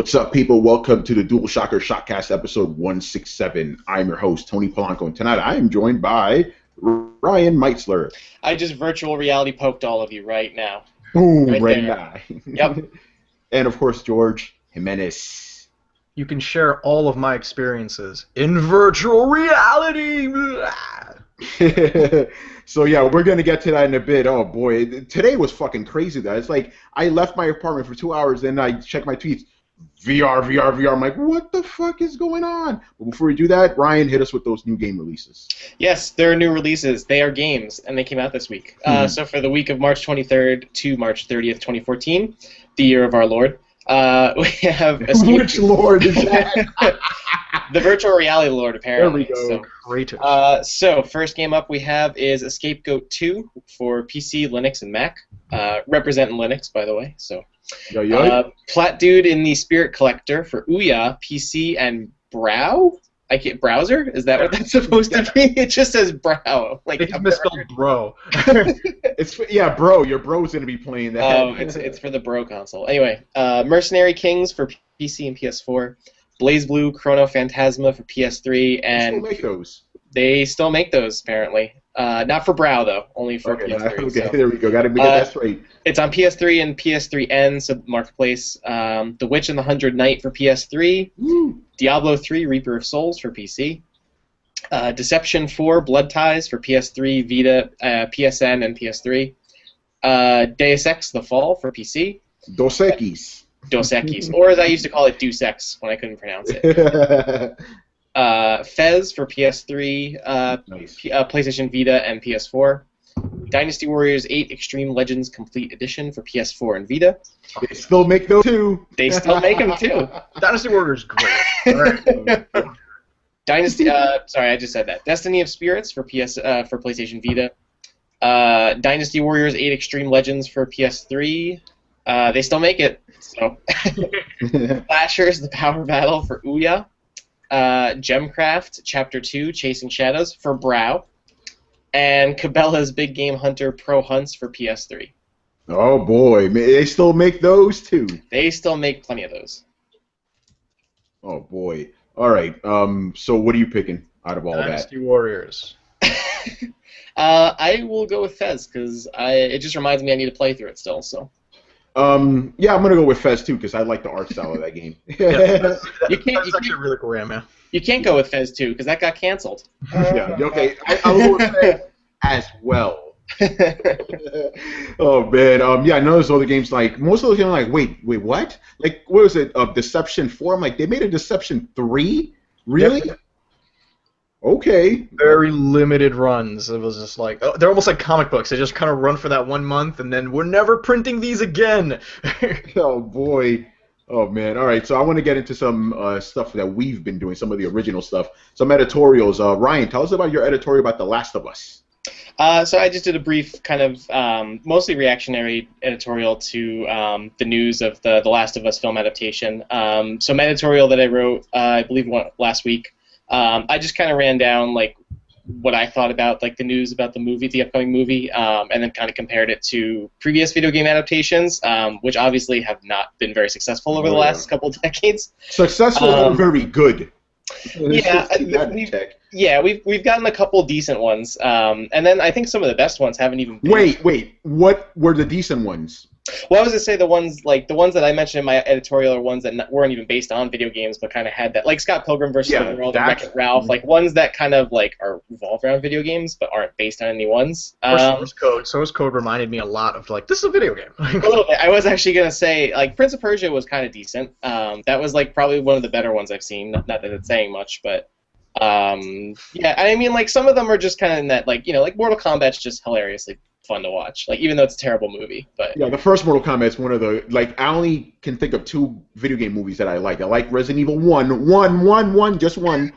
What's up, people? Welcome to the DualShockers ShockCast episode 167. I'm your host, Tony Polanco, and tonight I am joined by Ryan Meitzler. I just virtual reality poked all of you right now. Boom, right now. Yep. And, of course, George Jimenez. You can share all of my experiences in virtual reality. So, yeah, we're going to get to that in a bit. Oh, boy. Today was fucking crazy, guys. Like, I left my apartment for 2 hours, then I checked my tweets. VR, VR, VR. I'm like, what the fuck is going on? But before we do that, Ryan, hit us with those new game releases. Yes, there are new releases. They are games, and they came out this week. So for the week of March 23rd to March 30th, 2014, the year of our Lord, we have Which Lord is that? The virtual reality Lord, apparently. There we go. Kratos. So first game up we have is Scapegoat 2 for PC, Linux, and Mac. Representing Linux, by the way. So. Yo, yo. Plat Dude in the Spirit Collector for Ouya, PC, and Browser? Is that what that's supposed to be? It just says Brow. Like it's misspelled bro. Yeah, bro. Your bro's gonna be playing that. Oh, it's for the Bro console. Anyway, Mercenary Kings for PC and PS4. BlazBlue Chrono Phantasma for PS3, and they still make those. They still make those apparently. Not for Brow though, only for PS3. Okay, so. there we go. Got to get that straight. It's on PS3 and PS3N, so Marketplace. The Witch and the 100 Knight for PS3. Woo. Diablo 3 Reaper of Souls for PC. Deception 4 Blood Ties for PS3, Vita, PSN, and PS3. Deus Ex The Fall for PC. Dos Equis. Dos Equis. Or as I used to call it, Deus Ex when I couldn't pronounce it. Fez for PS3, Nice. PlayStation Vita, and PS4. Dynasty Warriors 8 Extreme Legends Complete Edition for PS4 and Vita. They still make those too. They still make them too. Dynasty Warriors great. Right. Dynasty. Sorry, I just said that. Destiny of Spirits for PlayStation Vita. Dynasty Warriors 8 Extreme Legends for PS3. They still make it. So. Flashers: The Power Battle for Ouya. Gemcraft Chapter 2 Chasing Shadows for Brow. And Cabela's Big Game Hunter Pro Hunts for PS3. Oh boy, they still make those too. They still make plenty of those. Oh boy. All right. So what are you picking out of all Dynasty Warriors. I will go with Fez because it just reminds me I need to play through it still. So. Yeah, I'm gonna go with Fez too because I like the art style of that game. That's actually a really cool game, man. You can't go with Fez 2 because that got canceled. Yeah. Okay. I'll go with Fez as well. Oh man. Yeah, I know there's other games like most of those games. I'm like, wait, what? Like, what was it? Deception 4. I'm like, they made a Deception 3? Really? Yep. Okay. Very limited runs. It was just like they're almost like comic books. They just kind of run for that 1 month, and then we're never printing these again. Oh boy. Oh man. All right. So I want to get into some stuff that we've been doing, some of the original stuff, some editorials. Ryan, tell us about your editorial about The Last of Us. So I just did a brief kind of mostly reactionary editorial to the news of the Last of Us film adaptation. So my editorial that I wrote, I believe last week, I just kind of ran down like what I thought about like the news about the upcoming movie, and then kind of compared it to previous video game adaptations, which obviously have not been very successful over the last couple of decades. Successful or very good. Yeah, we've gotten a couple decent ones, and then I think some of the best ones haven't even been. Wait, what were the decent ones? Well, I was gonna say the ones that I mentioned in my editorial are ones that weren't even based on video games, but kind of had that, like Scott Pilgrim vs. the World and Wreck-It Ralph, like ones that kind of like are revolve around video games, but aren't based on any ones. Source Code reminded me a lot of like this is a video game. A little bit. I was actually gonna say like Prince of Persia was kind of decent. That was like probably one of the better ones I've seen. Not that it's saying much, but yeah, I mean like some of them are just kind of in that like like Mortal Kombat's just hilariously fun to watch, like even though it's a terrible movie. But yeah, the first Mortal Kombat is one of the I only can think of 2 video game movies that I like. I like Resident Evil 1, just one,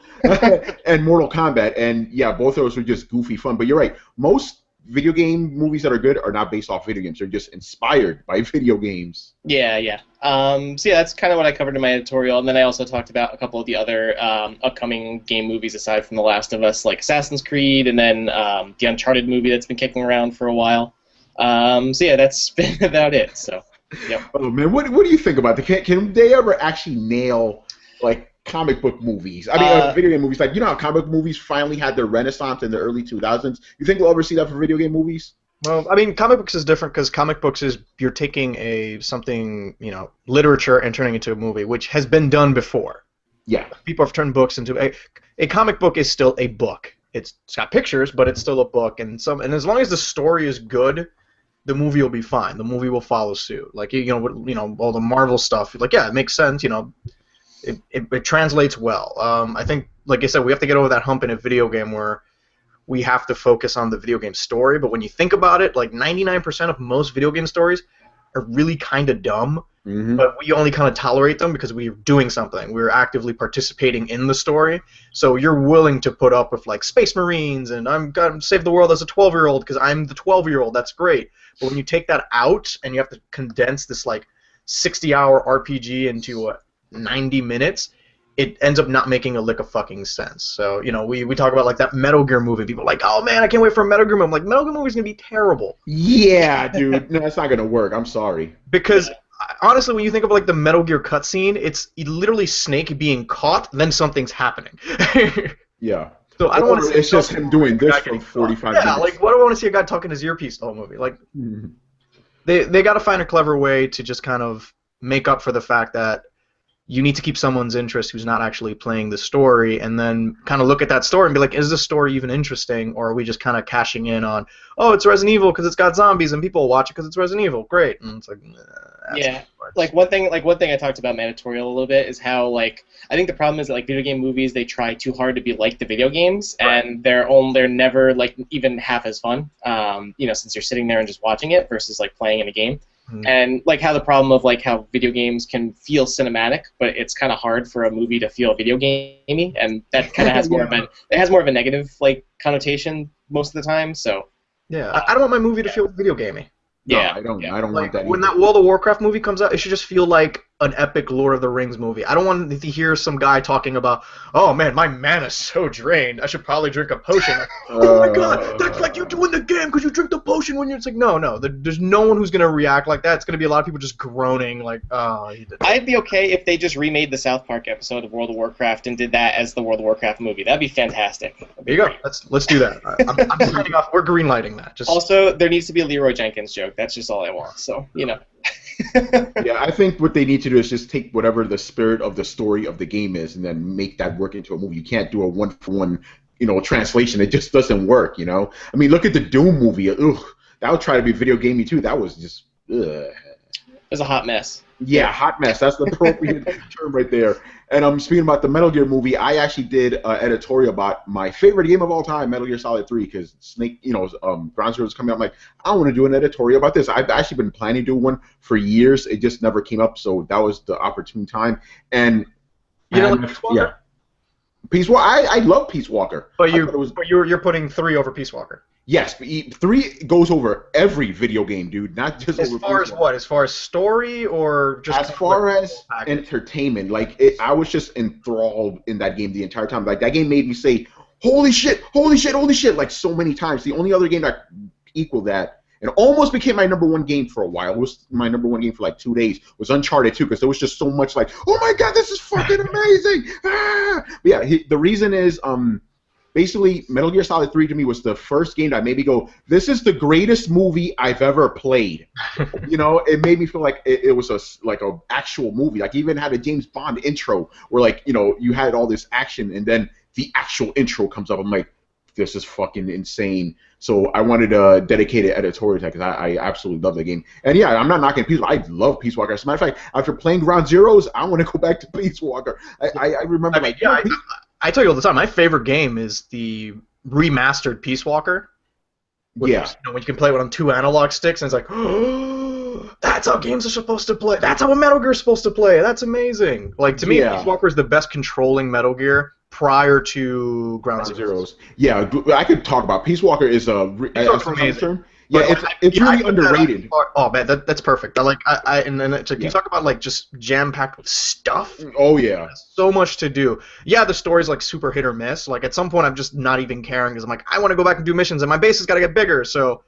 and Mortal Kombat, and yeah, both of those are just goofy fun. But you're right, most video game movies that are good are not based off video games. They're just inspired by video games. Yeah. So yeah, that's kind of what I covered in my editorial, and then I also talked about a couple of the other upcoming game movies aside from The Last of Us, like Assassin's Creed, and then the Uncharted movie that's been kicking around for a while. So yeah, that's been about it. So. Yep. Oh man, what do you think about the? Can they ever actually nail like comic book movies? I mean, video game movies. Like, you know how comic book movies finally had their renaissance in the early 2000s. You think we'll ever see that for video game movies? Well, I mean, comic books is different because comic books is you're taking something, literature and turning it into a movie, which has been done before. Yeah. People have turned books into a comic book is still a book. It's got pictures, but it's still a book, and as long as the story is good, the movie will be fine. The movie will follow suit. Like all the Marvel stuff. Like, yeah, it makes sense. It translates well. I think, like I said, we have to get over that hump in a video game where we have to focus on the video game story. But when you think about it, like 99% of most video game stories are really kind of dumb. Mm-hmm. But we only kind of tolerate them because we're doing something. We're actively participating in the story. So you're willing to put up with like Space Marines and I'm gonna save the world as a 12-year-old because I'm the 12-year-old. That's great. But when you take that out and you have to condense this like 60-hour RPG into 90 minutes, it ends up not making a lick of fucking sense. So, we talk about like that Metal Gear movie. People are like, oh man, I can't wait for a Metal Gear movie. I'm like, Metal Gear movie's gonna be terrible. Yeah, dude. No, it's not gonna work. I'm sorry. Because honestly, when you think of like the Metal Gear cutscene, it's literally Snake being caught, then something's happening. Yeah. So I don't want to see. It's just him doing this for 45 minutes. Yeah, like what do I want to see a guy talking his earpiece the whole movie? Like, they got to find a clever way to just kind of make up for the fact that you need to keep someone's interest who's not actually playing the story, and then kind of look at that story and be like, is this story even interesting, or are we just kind of cashing in on, oh, it's Resident Evil because it's got zombies and people will watch it because it's Resident Evil, great, and it's like, yeah. Like one thing I talked about editorial a little bit is how I think the problem is that video game movies, they try too hard to be like the video games, right. And they're never even half as fun. Since you're sitting there and just watching it versus playing in a game. Mm-hmm. And how the problem of how video games can feel cinematic, but it's kind of hard for a movie to feel video gamey, and that kind of has more of a negative connotation most of the time. So yeah, I don't want my movie to feel video gamey. Yeah, no, I don't want that. When that World of Warcraft movie comes out, it should just feel like an epic Lord of the Rings movie. I don't want to hear some guy talking about, oh man, my mana's so drained, I should probably drink a potion. Oh my god, that's like you do in the game because you drink the potion when you're. It's like, no, there's no one who's gonna react like that. It's gonna be a lot of people just groaning like, oh, he did that. I'd be okay if they just remade the South Park episode of World of Warcraft and did that as the World of Warcraft movie. That'd be fantastic. There you go. Let's do that. I'm signing off. We're greenlighting that. Also, there needs to be a Leroy Jenkins joke. That's just all I want. So, Yeah, I think what they need to do is just take whatever the spirit of the story of the game is and then make that work into a movie. You can't do a one-for-one, translation. It just doesn't work, I mean, look at the Doom movie. Ugh, that would try to be video gamey too. That was just, ugh. It was a hot mess. Yeah, hot mess. That's the appropriate term right there. And speaking about the Metal Gear movie, I actually did an editorial about my favorite game of all time, Metal Gear Solid 3, because Snake, Ground Zero was coming out. I'm like, I want to do an editorial about this. I've actually been planning to do one for years. It just never came up, so that was the opportune time. And Peace Walker? Yeah, Peace Walker. I love Peace Walker. But you're putting 3 over Peace Walker. Yes, 3 goes over every video game, dude. Not just as over far Peace as Walker. what? As far as story or just as far as entertainment? I was just enthralled in that game the entire time. That game made me say, "Holy shit! Holy shit! Holy shit!" So many times. The only other game that equaled that, and almost became my number one game for a while. It was my number one game for 2 days. Was Uncharted 2 because there was just so much oh my god, this is fucking amazing! Ah! But yeah, the reason is basically, Metal Gear Solid 3 to me was the first game that made me go, this is the greatest movie I've ever played. It made me feel like it was a actual movie. Even had a James Bond intro where you had all this action and then the actual intro comes up. I'm like, this is fucking insane. So I wanted to dedicate an editorial to that because I absolutely love the game. And yeah, I'm not knocking Peace Walker. I love Peace Walker. As a matter of fact, after playing Ground Zeroes, I want to go back to Peace Walker. I remember. I tell you all the time, my favorite game is the remastered Peace Walker. When you can play it on 2 analog sticks, and it's like, oh, that's how games are supposed to play. That's how a Metal Gear is supposed to play. That's amazing. To me, Peace Walker is the best controlling Metal Gear prior to Ground Zeroes. Yeah, I could talk about Peace Walker is amazing. Yeah, it's really underrated. Oh man, that's perfect. And then you talk about just jam packed with stuff. Oh yeah, so much to do. Yeah, the story's super hit or miss. At some point, I'm just not even caring because I'm I want to go back and do missions, and my base has got to get bigger. So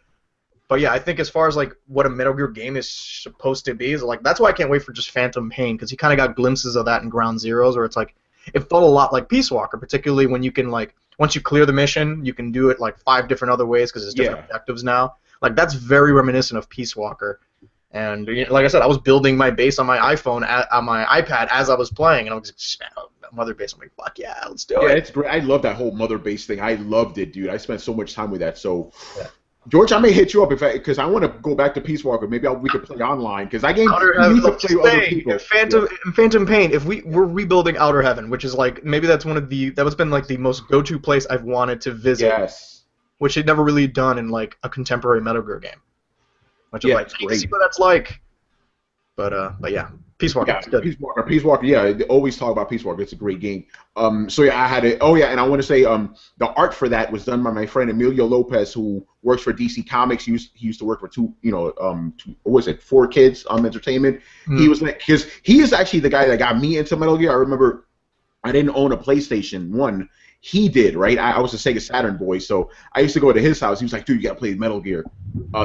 But yeah, I think as far as like what a Metal Gear game is supposed to be, is like that's why I can't wait for just Phantom Pain, because you kind of got glimpses of that in Ground Zeroes, where it's like it felt a lot like Peace Walker, particularly when you can like once you clear the mission, you can do it like 5 different other ways because there's different objectives now. Like that's very reminiscent of Peace Walker. And like I said, I was building my base on my iPhone, on my iPad as I was playing, and I was just mother base. I'm like, fuck yeah, let's do it. Yeah, it's great. I love that whole mother base thing. I loved it, dude. I spent so much time with that. So, George, I may hit you up because I want to go back to Peace Walker. Maybe we could play online because I need to play with other people. Phantom Pain. If we're rebuilding Outer Heaven, which is like maybe that's one of that's been like the most go-to place I've wanted to visit. Yes. Which they'd never really done in like a contemporary Metal Gear game. Which is like, great. See what that's like. But yeah, Peace Walker. Yeah, Peace Walker. Yeah, they always talk about Peace Walker. It's a great game. So yeah, I had it. Oh yeah, and I want to say the art for that was done by my friend Emilio Lopez, who works for DC Comics. He used to work for what was it, 4Kids Entertainment. He was like, because he is actually the guy that got me into Metal Gear. I remember I didn't own a PlayStation 1. He did, right? I was a Sega Saturn boy, so I used to go to his house. He was like, dude, you gotta play Metal Gear.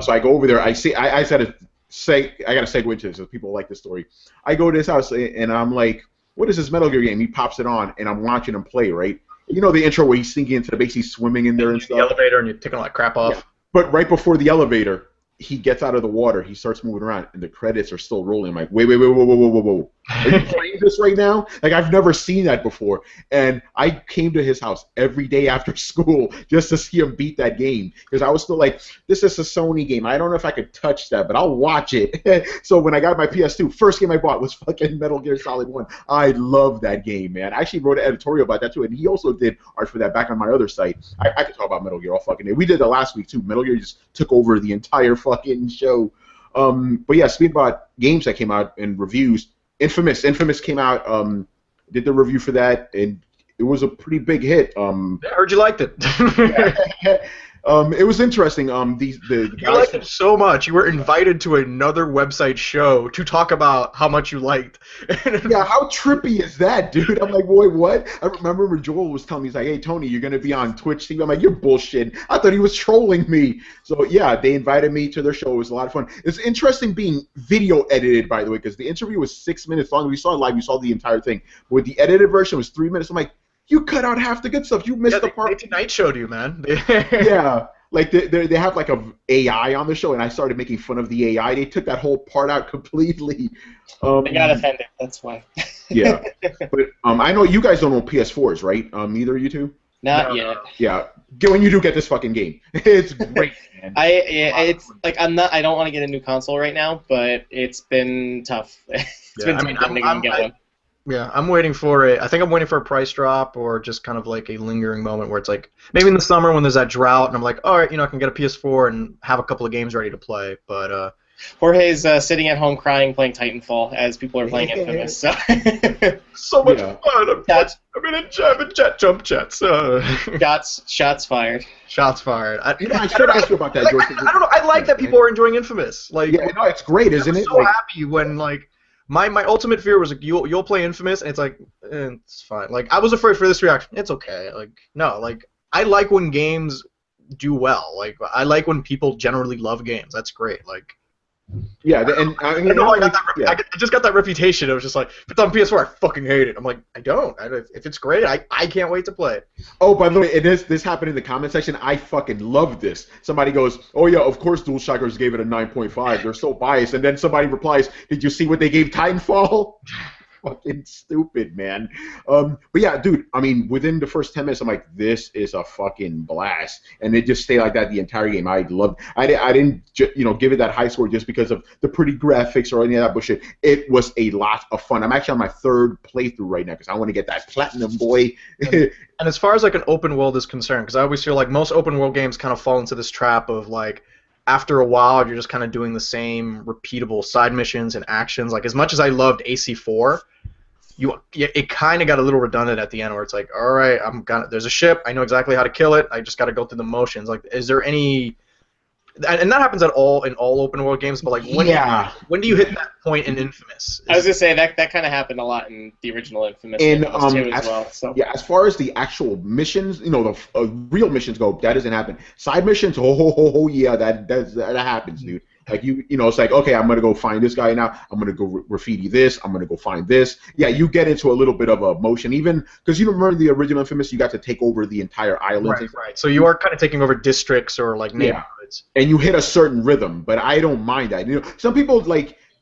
So I go over there. I gotta segue into this because people like this story. I go to his house and I'm like, what is this Metal Gear game? He pops it on and I'm watching him play, right? You know the intro where he's sinking into the base, he's swimming in there and stuff. The elevator and you're taking all that crap off. Yeah. But right before the elevator, he gets out of the water, he starts moving around, and the credits are still rolling. I'm like, wait, whoa. Are you playing this right now? Like, I've never seen that before. And I came to his house every day after school just to see him beat that game. Because I was still like, this is a Sony game. I don't know if I could touch that, but I'll watch it. So when I got my PS2, first game I bought was fucking Metal Gear Solid 1. I love that game, man. I actually wrote an editorial about that, too. And he also did art for that back on my other site. I could talk about Metal Gear all fucking day. We did that last week, too. Metal Gear just took over the entire fucking show. But yeah, speaking about games that came out and reviews, Infamous came out, did the review for that, and it was a pretty big hit. I heard you liked it. It was interesting. The you liked it so much. You were invited to another website show to talk about how much you liked. Yeah, how trippy is that, dude? I'm like, boy, what? I remember Joel was telling me, he's like, hey, Tony, you're going to be on Twitch TV. I'm like, you're bullshit. I thought he was trolling me. So, yeah, they invited me to their show. It was a lot of fun. It's interesting being video edited, by the way, because the interview was 6 minutes long. We saw it live. We saw the entire thing. But with the edited version, it was 3 minutes. I'm like, you cut out half the good stuff. You missed the part. They Tonight showed you, man. Yeah, like they have like a AI on the show, and I started making fun of the AI. They took that whole part out completely. They got offended. That's why. Yeah, but I know you guys don't own PS4s, right? Either of you two? Not yet. Yeah, when you do get this fucking game, it's great. Man. It's like I don't want to get a new console right now, but it's been tough. It's been tough to get one. Yeah, I'm waiting for it. I think I'm waiting for a price drop or just kind of like a lingering moment where it's like maybe in the summer when there's that drought and I'm like, all right, I can get a PS4 and have a couple of games ready to play. But Jorge's sitting at home crying playing Titanfall as people are playing Infamous. So, so much fun. I'm in a jump chats. Shots fired. Shots fired. I should ask you about that, George. I don't know. I like that people are enjoying Infamous. Like, yeah, no, it's great, isn't it? I'm so happy when like. My ultimate fear was like you'll play Infamous and it's like it's fine. Like I was afraid for this reaction. It's okay. Like no. Like I like when games do well. Like I like when people generally love games. That's great. Like yeah, and I just got that reputation. It was just like if it's on PS4, I fucking hate it. I'm like I don't. If it's great, I can't wait to play it. Oh, by the way, this happened in the comment section. I fucking love this. Somebody goes, "Oh yeah, of course, DualShockers gave it a 9.5. They're so biased." And then somebody replies, "Did you see what they gave Titanfall?" Fucking stupid, man. But yeah, dude, I mean, within the first 10 minutes, I'm like, this is a fucking blast. And it just stayed like that the entire game. I didn't give it that high score just because of the pretty graphics or any of that bullshit. It was a lot of fun. I'm actually on my 3rd playthrough right now because I want to get that platinum, boy. And as far as like an open world is concerned, because I always feel like most open world games kind of fall into this trap of like, after a while, you're just kind of doing the same repeatable side missions and actions. Like as much as I loved AC4, it kind of got a little redundant at the end, where it's like, all right, there's a ship, I know exactly how to kill it, I just got to go through the motions. Like, is there any And that happens in all open world games. But like, when do you hit that point in Infamous? I was gonna say that kind of happened a lot in the original Infamous, And 2 as well. So yeah, as far as the actual missions, the real missions go, that doesn't happen. Side missions, yeah, that happens, dude. Like it's like, okay, I'm gonna go find this guy now. I'm gonna go graffiti this. I'm gonna go find this. Yeah, you get into a little bit of a motion, even because you remember the original Infamous, you got to take over the entire island. Right. So you are kind of taking over districts or like neighborhoods. And you hit a certain rhythm, but I don't mind that. Some people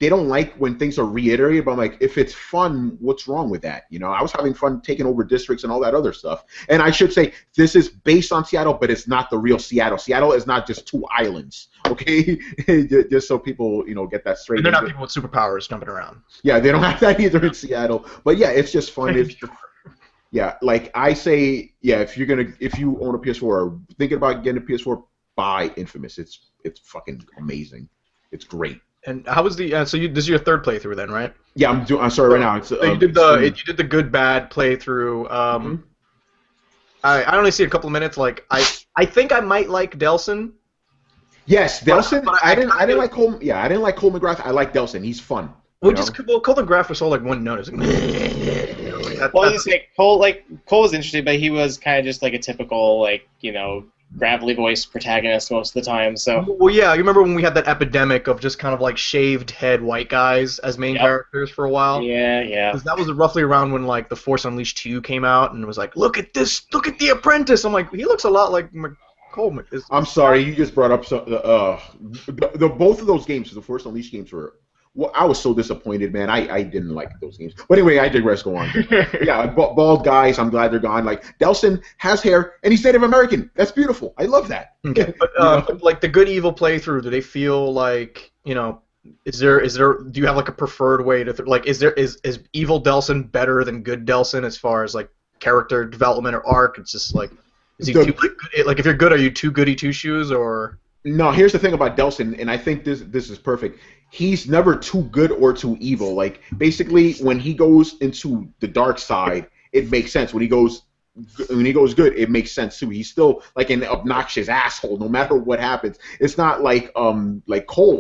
they don't like when things are reiterated, but I'm like, if it's fun, what's wrong with that? I was having fun taking over districts and all that other stuff. And I should say, this is based on Seattle, but it's not the real Seattle. Seattle is not just 2 islands, okay? Just so people, get that straight. And they're not people with superpowers jumping around. Yeah, they don't have that either in Seattle. But yeah, it's just fun. Yeah, like I say, yeah, if you own a PS4 or thinking about getting a PS4, buy Infamous. It's fucking amazing. It's great. And how was the this is your 3rd playthrough then, right? Yeah, I'm sorry right now. It's, so you did the good bad playthrough. I only see a couple of minutes. Like I think I might like Delson. Yes, Delson. But I didn't like Cole. Yeah, I didn't like Cole McGrath. I like Delson. He's fun. Cole McGrath was so like one note. Well, you say Cole was interesting, but he was kind of just like a typical gravelly voice protagonist most of the time. So well, yeah, you remember when we had that epidemic of just kind of like shaved head white guys as main characters for a while? Yeah. Because that was roughly around when like The Force Unleashed 2 came out, and it was like, look at this, look at the Apprentice. I'm like, he looks a lot like Cole. I'm sorry, you just brought up the both of those games, the Force Unleashed games were. Well, I was so disappointed, man. I didn't like those games. But anyway, I digress. Go on. Yeah, bald guys. I'm glad they're gone. Like Delson has hair and he's Native American. That's beautiful. I love that. Okay, but like the good evil playthrough, do they feel like is there? Do you have like a preferred way to is evil Delson better than good Delson as far as like character development or arc? It's just like is he too like if you're good, are you too goody two shoes or? No, here's the thing about Delson, and I think this is perfect. He's never too good or too evil. Like basically, when he goes into the dark side, it makes sense. When he goes good, it makes sense too. He's still like an obnoxious asshole, no matter what happens. It's not like Cole.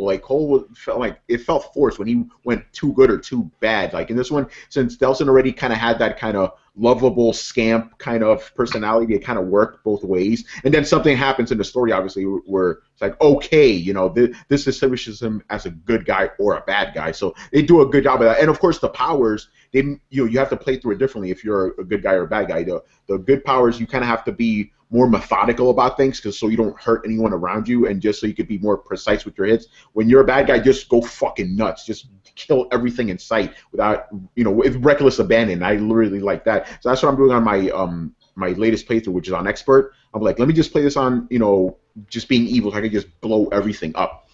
Like Cole felt forced when he went too good or too bad. Like in this one, since Delson already kind of had that kind of lovable scamp kind of personality, it kind of worked both ways. And then something happens in the story, obviously, where it's like, okay, this distinguishes him as a good guy or a bad guy. So they do a good job of that. And of course, the powers, you have to play through it differently if you're a good guy or a bad guy. The good powers, you kind of have to be more methodical about things so you don't hurt anyone around you and just so you could be more precise with your hits. When you're a bad guy, just go fucking nuts. Just kill everything in sight without, with reckless abandon. I really like that. So that's what I'm doing on my latest playthrough, which is on expert. I'm like, let me just play this on, just being evil so I can just blow everything up.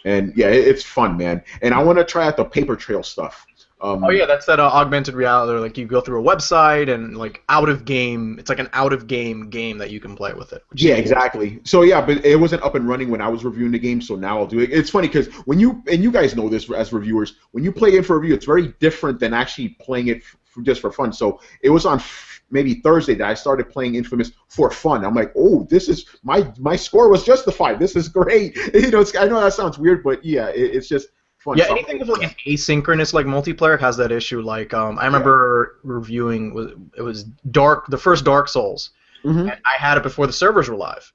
And yeah, it's fun, man. And I want to try out the paper trail stuff. Oh yeah, that's that augmented reality. Like you go through a website and like out of game. It's like an out of game that you can play with it. Yeah, exactly. So yeah, but it wasn't up and running when I was reviewing the game. So now I'll do it. It's funny because when you guys know this as reviewers, when you play it for review, it's very different than actually playing it just for fun. So it was on maybe Thursday that I started playing Infamous for fun. I'm like, oh, this is my score was justified. This is great. I know that sounds weird, but yeah, it's just. Yeah, anything with like an asynchronous like multiplayer has that issue. Like I remember reviewing it was the first Dark Souls. And I had it before the servers were live,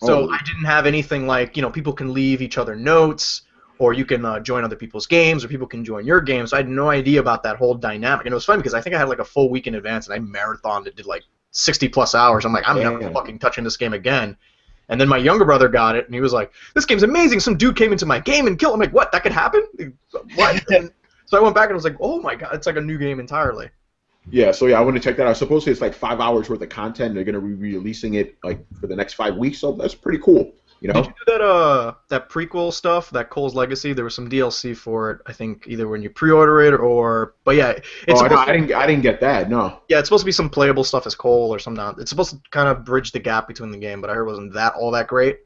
so I didn't have anything like people can leave each other notes, or you can join other people's games, or people can join your games. So I had no idea about that whole dynamic, and it was fun because I think I had like a full week in advance, and I marathoned it, did like 60+ hours. I'm like, I'm never fucking touching this game again. And then my younger brother got it, and he was like, this game's amazing. Some dude came into my game and killed him. I'm like, what? That could happen? What? And so I went back and was like, oh my god, it's like a new game entirely. Yeah, so yeah, I want to check that out. Supposedly it's like 5 hours worth of content. They're going to be releasing it like for the next 5 weeks, so that's pretty cool. Did you do that prequel stuff, that Cole's Legacy? There was some DLC for it, I think, either when you pre-order it or. But yeah, it's. I didn't get that. No. Yeah, it's supposed to be some playable stuff as Cole or some not. It's supposed to kind of bridge the gap between the game, but I heard it wasn't all that great.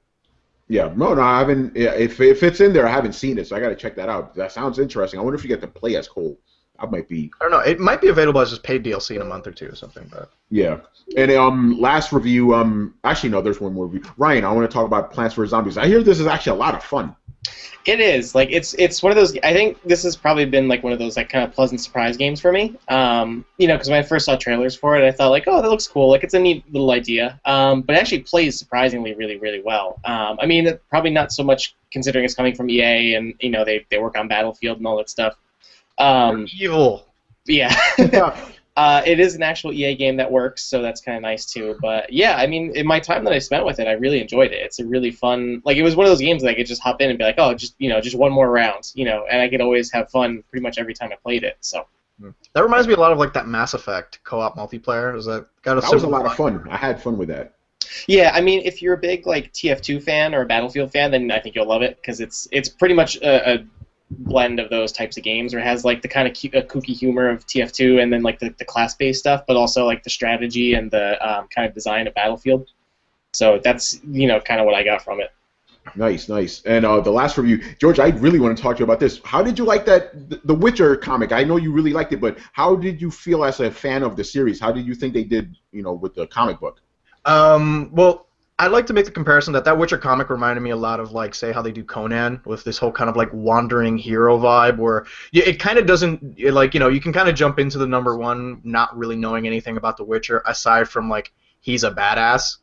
Yeah, no, I haven't. Yeah, if it's in there, I haven't seen it, so I got to check that out. That sounds interesting. I wonder if you get to play as Cole. I might be. I don't know. It might be available as just paid DLC in a month or two or something. But Yeah. And last review. Actually, no. There's one more review. Ryan, I want to talk about Plants vs Zombies. I hear this is actually a lot of fun. It is like it's one of those. I think this has probably been like one of those like kind of pleasant surprise games for me. Because when I first saw trailers for it, I thought like, oh, that looks cool. Like it's a neat little idea. But it actually plays surprisingly really really well. I mean, probably not so much considering it's coming from EA and they work on Battlefield and all that stuff. Evil. Yeah. It is an actual EA game that works, so that's kind of nice too. But yeah, I mean, in my time that I spent with it, I really enjoyed it. It's a really fun, like it was one of those games that I could just hop in and be like, oh, just one more round, and I could always have fun pretty much every time I played it. So that reminds me a lot of like that Mass Effect co-op multiplayer. That was a lot of fun. I had fun with that. Yeah, I mean, if you're a big like TF2 fan or a Battlefield fan, then I think you'll love it because it's pretty much a blend of those types of games where it has like the kind of kooky humor of TF2 and then like the class-based stuff, but also like the strategy and the kind of design of Battlefield. So that's kind of what I got from it. Nice. And the last review, George, I really want to talk to you about this. How did you like the Witcher comic? I know you really liked it, but how did you feel as a fan of the series? How did you think they did, with the comic book? Well, I'd like to make the comparison that Witcher comic reminded me a lot of, like, say, how they do Conan with this whole kind of, like, wandering hero vibe where it kind of doesn't, like, you can kind of jump into the number one not really knowing anything about the Witcher aside from, like, he's a badass.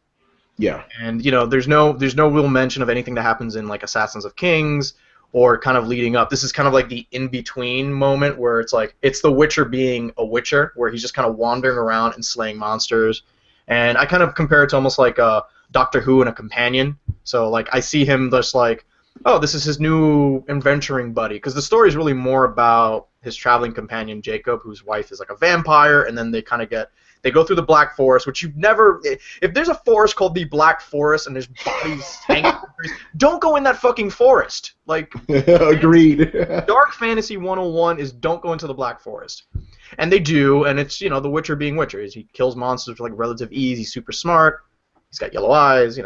Yeah. And, there's no real mention of anything that happens in, like, Assassins of Kings or kind of leading up. This is kind of like the in-between moment where it's, like, it's the Witcher being a Witcher where he's just kind of wandering around and slaying monsters. And I kind of compare it to almost like a Doctor Who and a companion. So, like, I see him just like, oh, this is his new adventuring buddy. Because the story is really more about his traveling companion, Jacob, whose wife is like a vampire, and then they go through the Black Forest, which you've never, if there's a forest called the Black Forest and there's bodies hanging from trees, don't go in that fucking forest. Like, agreed. Dark Fantasy 101 is don't go into the Black Forest. And they do, and it's, the Witcher being Witcher. He kills monsters with, like, relative ease, he's super smart. He's got yellow eyes,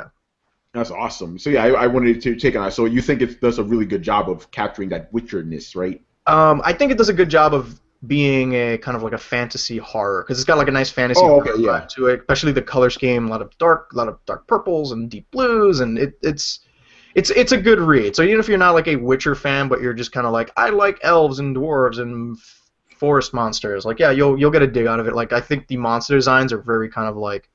That's awesome. So yeah, I wanted to take on that. So you think it does a really good job of capturing that Witcher-ness, right? I think it does a good job of being a kind of like a fantasy horror because it's got like a nice fantasy horror vibe to it, especially the color scheme, a lot of dark purples and deep blues, and it's a good read. So even if you're not like a Witcher fan, but you're just kind of like I like elves and dwarves and forest monsters, like yeah, you'll get a dig out of it. Like I think the monster designs are very kind of like.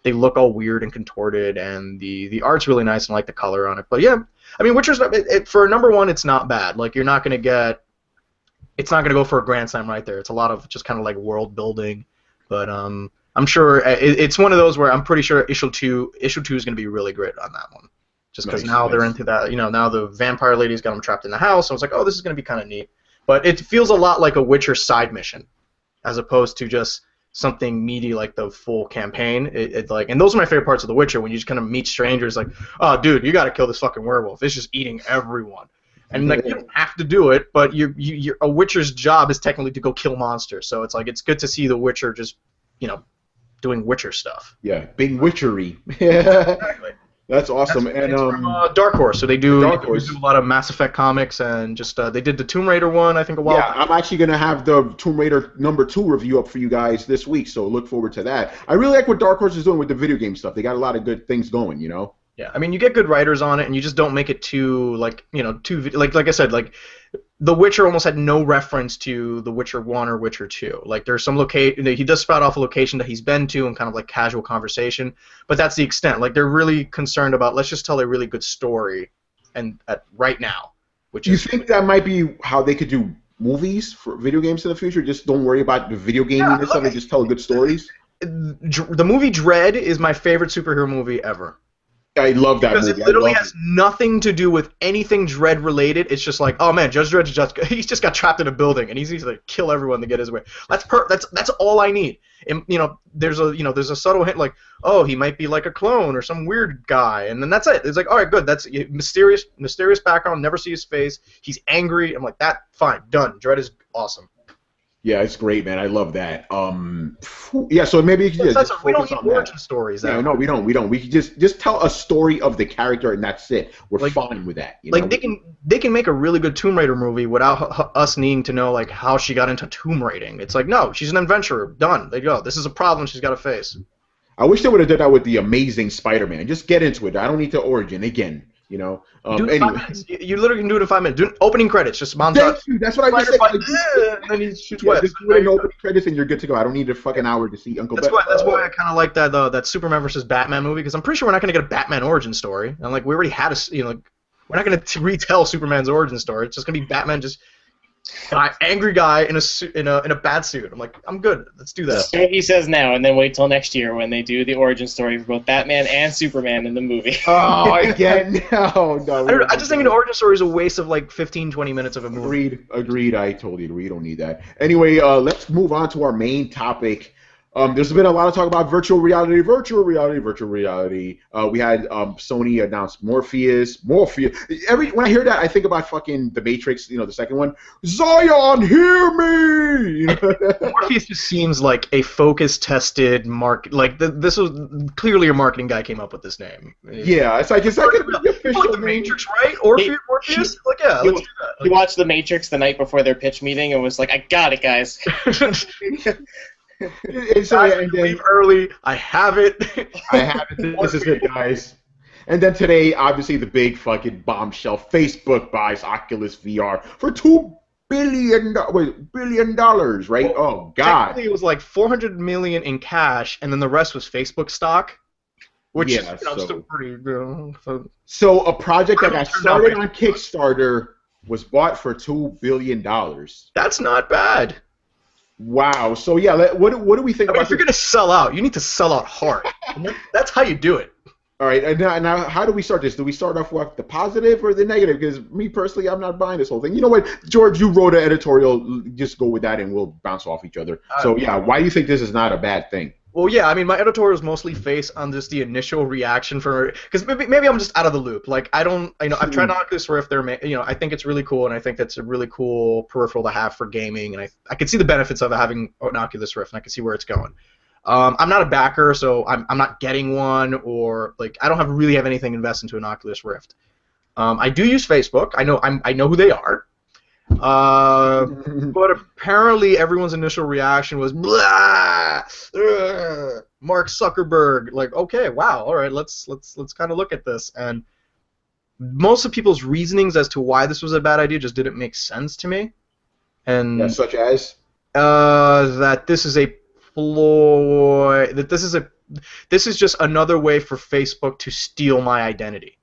They look all weird and contorted, and the art's really nice and I like the color on it. But yeah, I mean, Witcher's for number one, it's not bad. Like it's not gonna go for a grand slam right there. It's a lot of just kind of like world building, but I'm sure it's one of those where I'm pretty sure issue two is gonna be really great on that one, just because now they're into that. Now the vampire lady's got them trapped in the house. So I was like, oh, this is gonna be kind of neat. But it feels a lot like a Witcher side mission, as opposed to just something meaty like the full campaign. And those are my favorite parts of The Witcher when you just kind of meet strangers like, oh dude, you gotta kill this fucking werewolf. It's just eating everyone. And like you don't have to do it, but a Witcher's job is technically to go kill monsters. So it's like it's good to see The Witcher just doing Witcher stuff. Yeah, being witchery. Exactly. That's awesome. That's from Dark Horse. So they do a lot of Mass Effect comics, and just they did the Tomb Raider one, I think, a while back. I'm actually going to have the Tomb Raider #2 review up for you guys this week, so look forward to that. I really like what Dark Horse is doing with the video game stuff. They got a lot of good things going, Yeah, I mean, you get good writers on it, and you just don't make it too, like I said, like, The Witcher almost had no reference to The Witcher 1 or Witcher 2. Like, there's some location, he does spout off a location that he's been to and kind of like casual conversation, but that's the extent. Like, they're really concerned about, let's just tell a really good story and right now. You think that might be how they could do movies for video games in the future? Just don't worry about the video gaming and stuff and just tell good stories? The movie Dredd is my favorite superhero movie ever. I love that movie. Because it literally has nothing to do with anything Dredd related. It's just like, oh man, Judge Dredd he's just got trapped in a building and he's easy to kill everyone to get his way. That's all I need. And, there's a subtle hint like, oh, he might be like a clone or some weird guy, and then that's it. It's like, all right, good. That's mysterious background. Never see his face. He's angry. I'm like, that fine, done. Dredd is awesome. Yeah, it's great, man. I love that. Yeah, so maybe you could just We don't focus need on that. origin stories. Yeah, Ever. no, we don't. We don't. We could just tell a story of the character, and that's it. We're Like, fine with that. You like know? they can make a really good Tomb Raider movie without us needing to know like how she got into tomb raiding. It's like, no, she's an adventurer. Done. There you go. This is a problem she's got to face. I wish they would have done that with the Amazing Spider-Man. Just get into it. I don't need the origin again. You know. Do it in 5 Anyway. minutes. You literally can do it in 5 minutes. Do opening credits, just montage. Thank you. That's what I just said. Spider Like, and then he shoots yeah, webs. just do it in opening credits, and you're good to go. I don't need a fucking hour to see Uncle Ben. That's why I kind of like that Superman versus Batman movie, because I'm pretty sure we're not going to get a Batman origin story, and like we already had like we're not going to retell Superman's origin story. It's just going to be Batman just angry guy in a bad suit. I'm like, I'm good. Let's do that. So he says now, and then wait till next year when they do the origin story for both Batman and Superman in the movie. Oh, again, no. I just think an origin story is a waste of like 15, 20 minutes of a movie. Agreed. I told you we don't need that. Anyway, let's move on to our main topic. There's been a lot of talk about virtual reality. We had Sony announce Morpheus. When I hear that, I think about fucking The Matrix. You know, the second one. Zion, hear me. You know? Morpheus just seems like a focus-tested market. Like this was clearly a marketing guy came up with this name. Yeah, it's like the official like The Matrix, right? Morpheus. Like yeah, let's do that. He watched The Matrix the night before their pitch meeting and was like, "I got it, guys." Leave early. I have it. I have it. This is it, guys. And then today, obviously, the big fucking bombshell. Facebook buys Oculus VR for $2 billion, right? Oh God! Technically, it was like $400 million in cash, and then the rest was Facebook stock, which is still pretty. So a project that got started on Kickstarter was bought for $2 billion. That's not bad. Wow. So yeah, what do we think about? If you're gonna sell out, you need to sell out hard. That's how you do it. All right. And now, how do we start this? Do we start off with the positive or the negative? Because me personally, I'm not buying this whole thing. You know what, George? You wrote an editorial. Just go with that, and we'll bounce off each other. So yeah, why do you think this is not a bad thing? Well, yeah, I mean, my editorial is mostly based on just the initial reaction for, because maybe I'm just out of the loop. Like, I don't, I've tried Oculus Rift. I think it's really cool, and I think that's a really cool peripheral to have for gaming, and I can see the benefits of having an Oculus Rift, and I can see where it's going. I'm not a backer, so I'm not getting one, or like I don't really have anything invested into an Oculus Rift. I do use Facebook. I know who they are. But apparently everyone's initial reaction was blah, Mark Zuckerberg. Like, okay, wow, all right, let's kind of look at this. And most of people's reasonings as to why this was a bad idea just didn't make sense to me. And yeah, such as that this is a ploy. That this is just another way for Facebook to steal my identity.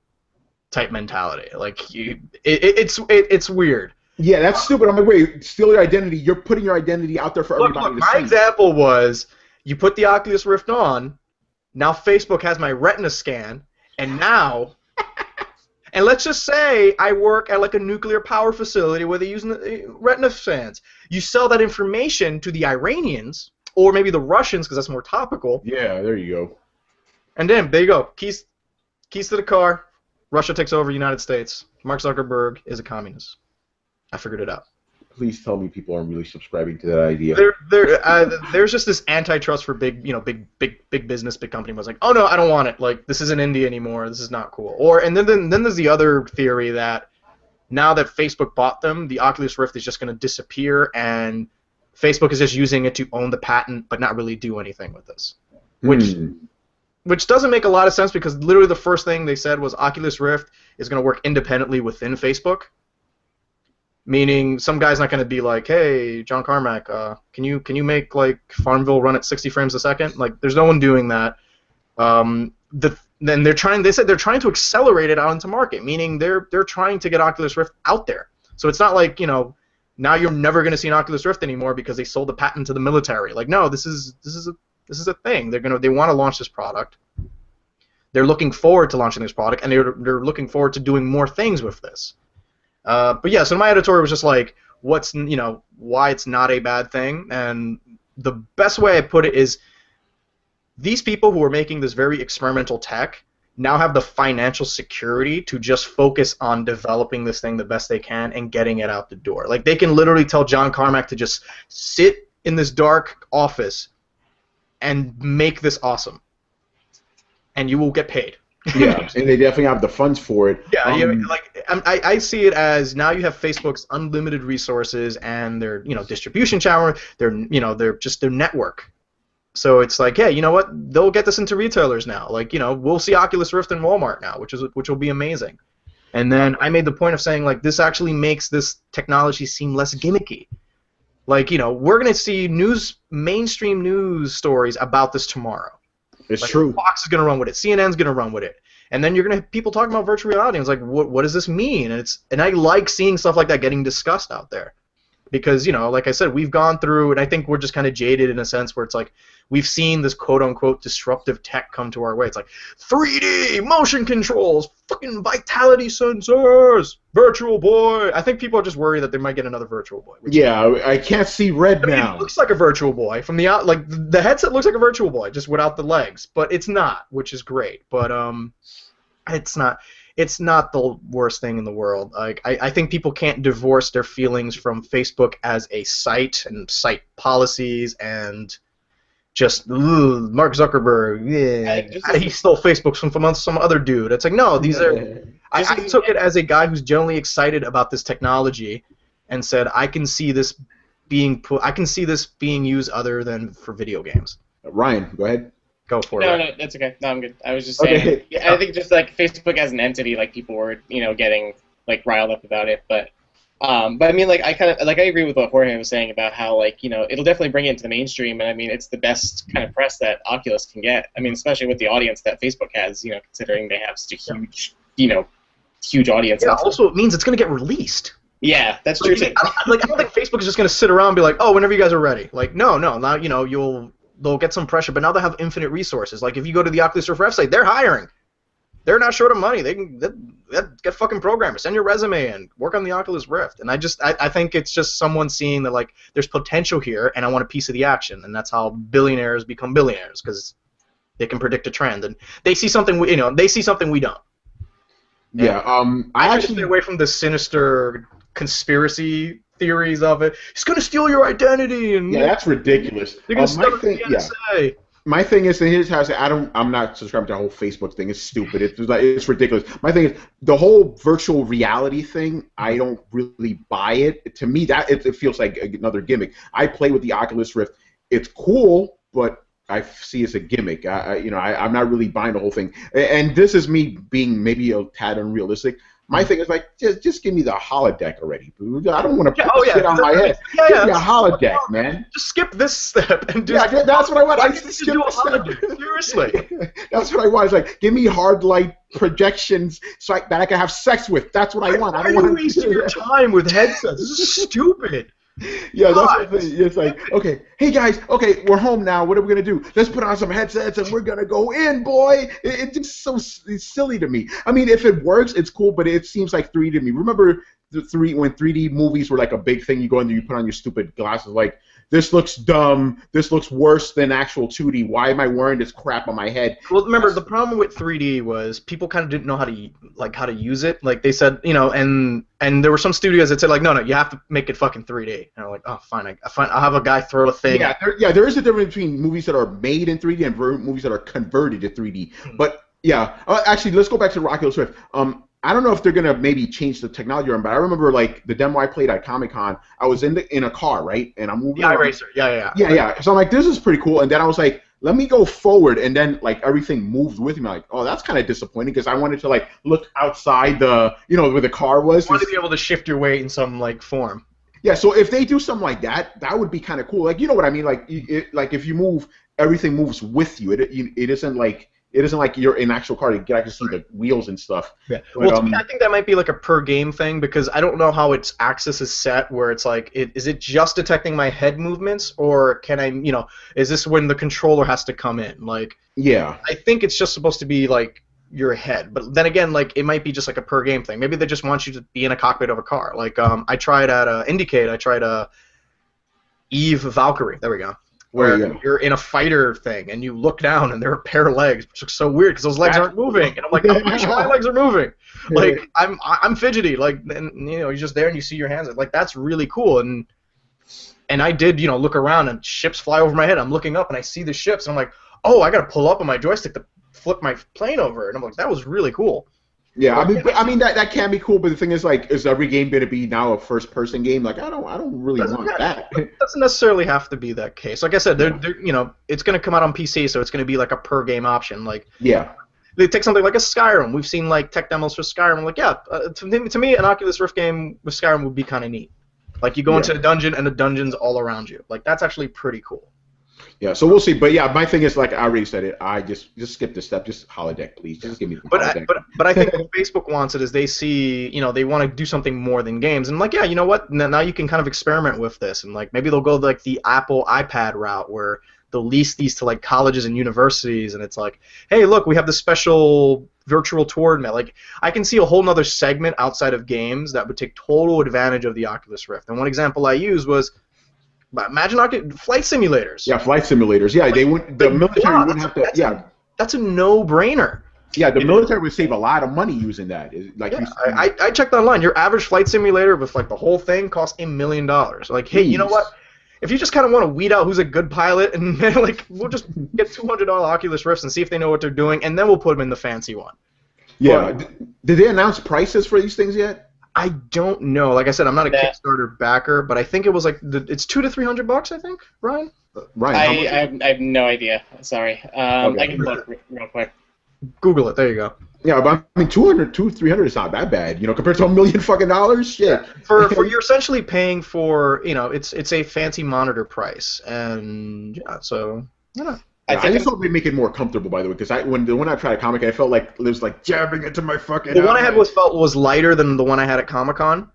Type mentality. Like it's weird. Yeah, that's stupid. I'm like, wait, steal your identity. You're putting your identity out there for everybody to see. My example was, you put the Oculus Rift on, now Facebook has my retina scan, and now, and let's just say I work at like a nuclear power facility where they're using the retina scans. You sell that information to the Iranians, or maybe the Russians, because that's more topical. Yeah, there you go. And then, there you go. Keys to the car. Russia takes over the United States. Mark Zuckerberg is a communist. I figured it out. Please tell me people aren't really subscribing to that idea. There's just this antitrust for big business, big company was like, oh no, I don't want it. Like, this isn't indie anymore. This is not cool. And then there's the other theory that now that Facebook bought them, the Oculus Rift is just going to disappear, and Facebook is just using it to own the patent, but not really do anything with this. Which doesn't make a lot of sense, because literally the first thing they said was Oculus Rift is going to work independently within Facebook. Meaning, some guy's not going to be like, "Hey, John Carmack, can you make like Farmville run at 60 frames a second?" Like, there's no one doing that. Then they said they're trying to accelerate it out into market, meaning they're trying to get Oculus Rift out there. So it's not like, now you're never going to see an Oculus Rift anymore because they sold the patent to the military. Like, no, this is a thing. They want to launch this product. They're looking forward to launching this product, and they're looking forward to doing more things with this. But yeah, so my editorial was just like, why it's not a bad thing, and the best way I put it is, these people who are making this very experimental tech now have the financial security to just focus on developing this thing the best they can and getting it out the door. Like, they can literally tell John Carmack to just sit in this dark office and make this awesome, and you will get paid. Yeah, and they definitely have the funds for it. Yeah, I see it as now you have Facebook's unlimited resources and their distribution channel, their network. So it's like, hey, you know what? They'll get this into retailers now. Like, we'll see Oculus Rift in Walmart now, which will be amazing. And then I made the point of saying, like, this actually makes this technology seem less gimmicky. Like, we're gonna see mainstream news stories about this tomorrow. It's true. Fox is gonna run with it. CNN's gonna run with it. And then you're gonna have people talking about virtual reality. And it's like, what does this mean? And I like seeing stuff like that getting discussed out there. Because, like I said, we've gone through, and I think we're just kind of jaded in a sense where it's like, we've seen this quote-unquote disruptive tech come to our way. It's like 3D, motion controls, fucking vitality sensors, Virtual Boy. I think people are just worried that they might get another Virtual Boy. Yeah, I can't see red now. It looks like a Virtual Boy from the out. Like, the headset looks like a Virtual Boy, just without the legs. But it's not, which is great. But it's not. It's not the worst thing in the world. Like, I think people can't divorce their feelings from Facebook as a site and site policies and just Mark Zuckerberg. Yeah, he stole Facebook from some other dude. It's like, no, these are. I took it as a guy who's generally excited about this technology, and said I can see this being used other than for video games. Ryan, go ahead. Go for it. No, that's okay. No, I'm good. I was just saying. Yeah, I think just like Facebook as an entity, like people were, getting like riled up about it. But I mean, like I agree with what Jorge was saying about how it'll definitely bring it into the mainstream, and I mean it's the best kind of press that Oculus can get. I mean, especially with the audience that Facebook has, considering they have such a huge, huge audience. Yeah. Also, it means it's going to get released. Yeah, that's true too. I don't think Facebook is just going to sit around and be like, oh, whenever you guys are ready. Like, no, now they'll get some pressure, but now they'll have infinite resources. Like, if you go to the Oculus Rift website, they're hiring. They're not short of money. They can get fucking programmers. Send your resume in. Work on the Oculus Rift. And I think it's just someone seeing that, like, there's potential here, and I want a piece of the action. And that's how billionaires become billionaires, because they can predict a trend. And they see something we don't. Yeah. I actually stay away from the sinister conspiracy theories of it. He's gonna steal your identity, and that's ridiculous. You're gonna steal the NSA. My thing is, and here's how I say, I'm not subscribing to the whole Facebook thing. It's stupid. It's ridiculous. My thing is, the whole virtual reality thing, I don't really buy it. To me, that it feels like another gimmick. I play with the Oculus Rift. It's cool, but I see it's a gimmick. I'm not really buying the whole thing. And this is me being maybe a tad unrealistic. My thing is like, just give me the holodeck already. I don't want to put shit on my head. Give me a holodeck, man. Just skip this step and that's what I want. I just skip do a holodeck. Seriously. That's what I want. It's like, give me hard light projections that I can have sex with. That's what I want. I don't want to waste your time with headsets. This is stupid. Yeah, that's the thing. It's like, okay, hey guys, okay, we're home now. What are we gonna do? Let's put on some headsets and we're gonna go in, boy. It's just so silly to me. I mean, if it works, it's cool, but it seems like 3D to me. Remember when 3D movies were like a big thing? You go in there, you put on your stupid glasses, like, this looks dumb. This looks worse than actual 2D. Why am I wearing this crap on my head? Well, remember, the problem with 3D was people kind of didn't know how to use it. Like, they said, and there were some studios that said, like, no, you have to make it fucking 3D. And I'm like, oh, fine, I'll have a guy throw a thing. Yeah, there is a difference between movies that are made in 3D and movies that are converted to 3D. But yeah, actually, let's go back to the Oculus Rift. I don't know if they're gonna maybe change the technology around, but I remember like the demo I played at Comic-Con. I was in a car, right, and I'm moving. The iRacer. Yeah. So I'm like, this is pretty cool, and then I was like, let me go forward, and then like everything moved with me. I'm like, oh, that's kind of disappointing because I wanted to like look outside the, where the car was. You wanted to be able to shift your weight in some like form. Yeah. So if they do something like that, that would be kind of cool. Like, you know what I mean? Like, like if you move, everything moves with you. It isn't like. It isn't like you're in an actual car. You can actually see the wheels and stuff. Yeah. But, well, to me, I think that might be like a per game thing because I don't know how its axis is set. Where it's like, is it just detecting my head movements, or can I, is this when the controller has to come in? Like, yeah. I think it's just supposed to be like your head, but then again, like it might be just like a per game thing. Maybe they just want you to be in a cockpit of a car. Like, I tried at Indiecade. I tried Eve Valkyrie. There we go. where yeah. you're in a fighter thing and you look down and there are a pair of legs, which looks so weird because those legs aren't moving. And I'm like, I'm pretty sure my legs are moving. Like I'm fidgety. Like, and you know, you're just there and you see your hands. Like that's really cool. And I did, you know, look around and ships fly over my head. I'm looking up and I see the ships and I'm like, oh, I gotta pull up on my joystick to flip my plane over. And I'm like, that was really cool. Yeah, I mean that can be cool, but the thing is, like, is every game going to be now a first-person game? Like, I don't really want that. It doesn't necessarily have to be that case. Like I said, they're you know, it's going to come out on PC, so it's going to be like a per-game option. Like, yeah, they take something like a Skyrim. We've seen like tech demos for Skyrim. I'm like, yeah, to me, an Oculus Rift game with Skyrim would be kind of neat. Like, you go into a dungeon and the dungeon's all around you. Like, that's actually pretty cool. Yeah, so we'll see. But yeah, my thing is, like I already said it, I just skip this step. Just holodeck, please. Just give me the holodeck. But I think what Facebook wants it is they see, you know, they want to do something more than games. And like, yeah, you know what? Now you can kind of experiment with this. And like maybe they'll go like the Apple iPad route where they'll lease these to like colleges and universities. And it's like, hey, look, we have this special virtual tour. Like I can see a whole nother segment outside of games that would take total advantage of the Oculus Rift. And one example I used was, imagine flight simulators. Yeah, flight simulators. Yeah, they wouldn't. The military wouldn't have to. Yeah, that's a no-brainer. Yeah, the military would save a lot of money using that. Like, yeah, I checked online. Your average flight simulator with like the whole thing costs $1 million. Like, hey, you know what? If you just kind of want to weed out who's a good pilot, and like we'll just get $200 Oculus Rifts and see if they know what they're doing, and then we'll put them in the fancy one. Yeah. Did they announce prices for these things yet? I don't know. Like I said, I'm not a Kickstarter backer, but I think it was like it's $200 to $300. I think, Ryan. Ryan, I have no idea. Sorry. Okay. I can look real quick. Google it. There you go. Yeah, but I mean, $300 is not that bad, you know, compared to $1 million fucking dollars. Shit. Yeah. For you're essentially paying for, you know, it's a fancy monitor price, and yeah, so you know. I just hope they make it more comfortable, by the way, because when I tried a Comic-Con, I felt like it was like jabbing into my fucking. The one I had was lighter than the one I had at Comic-Con,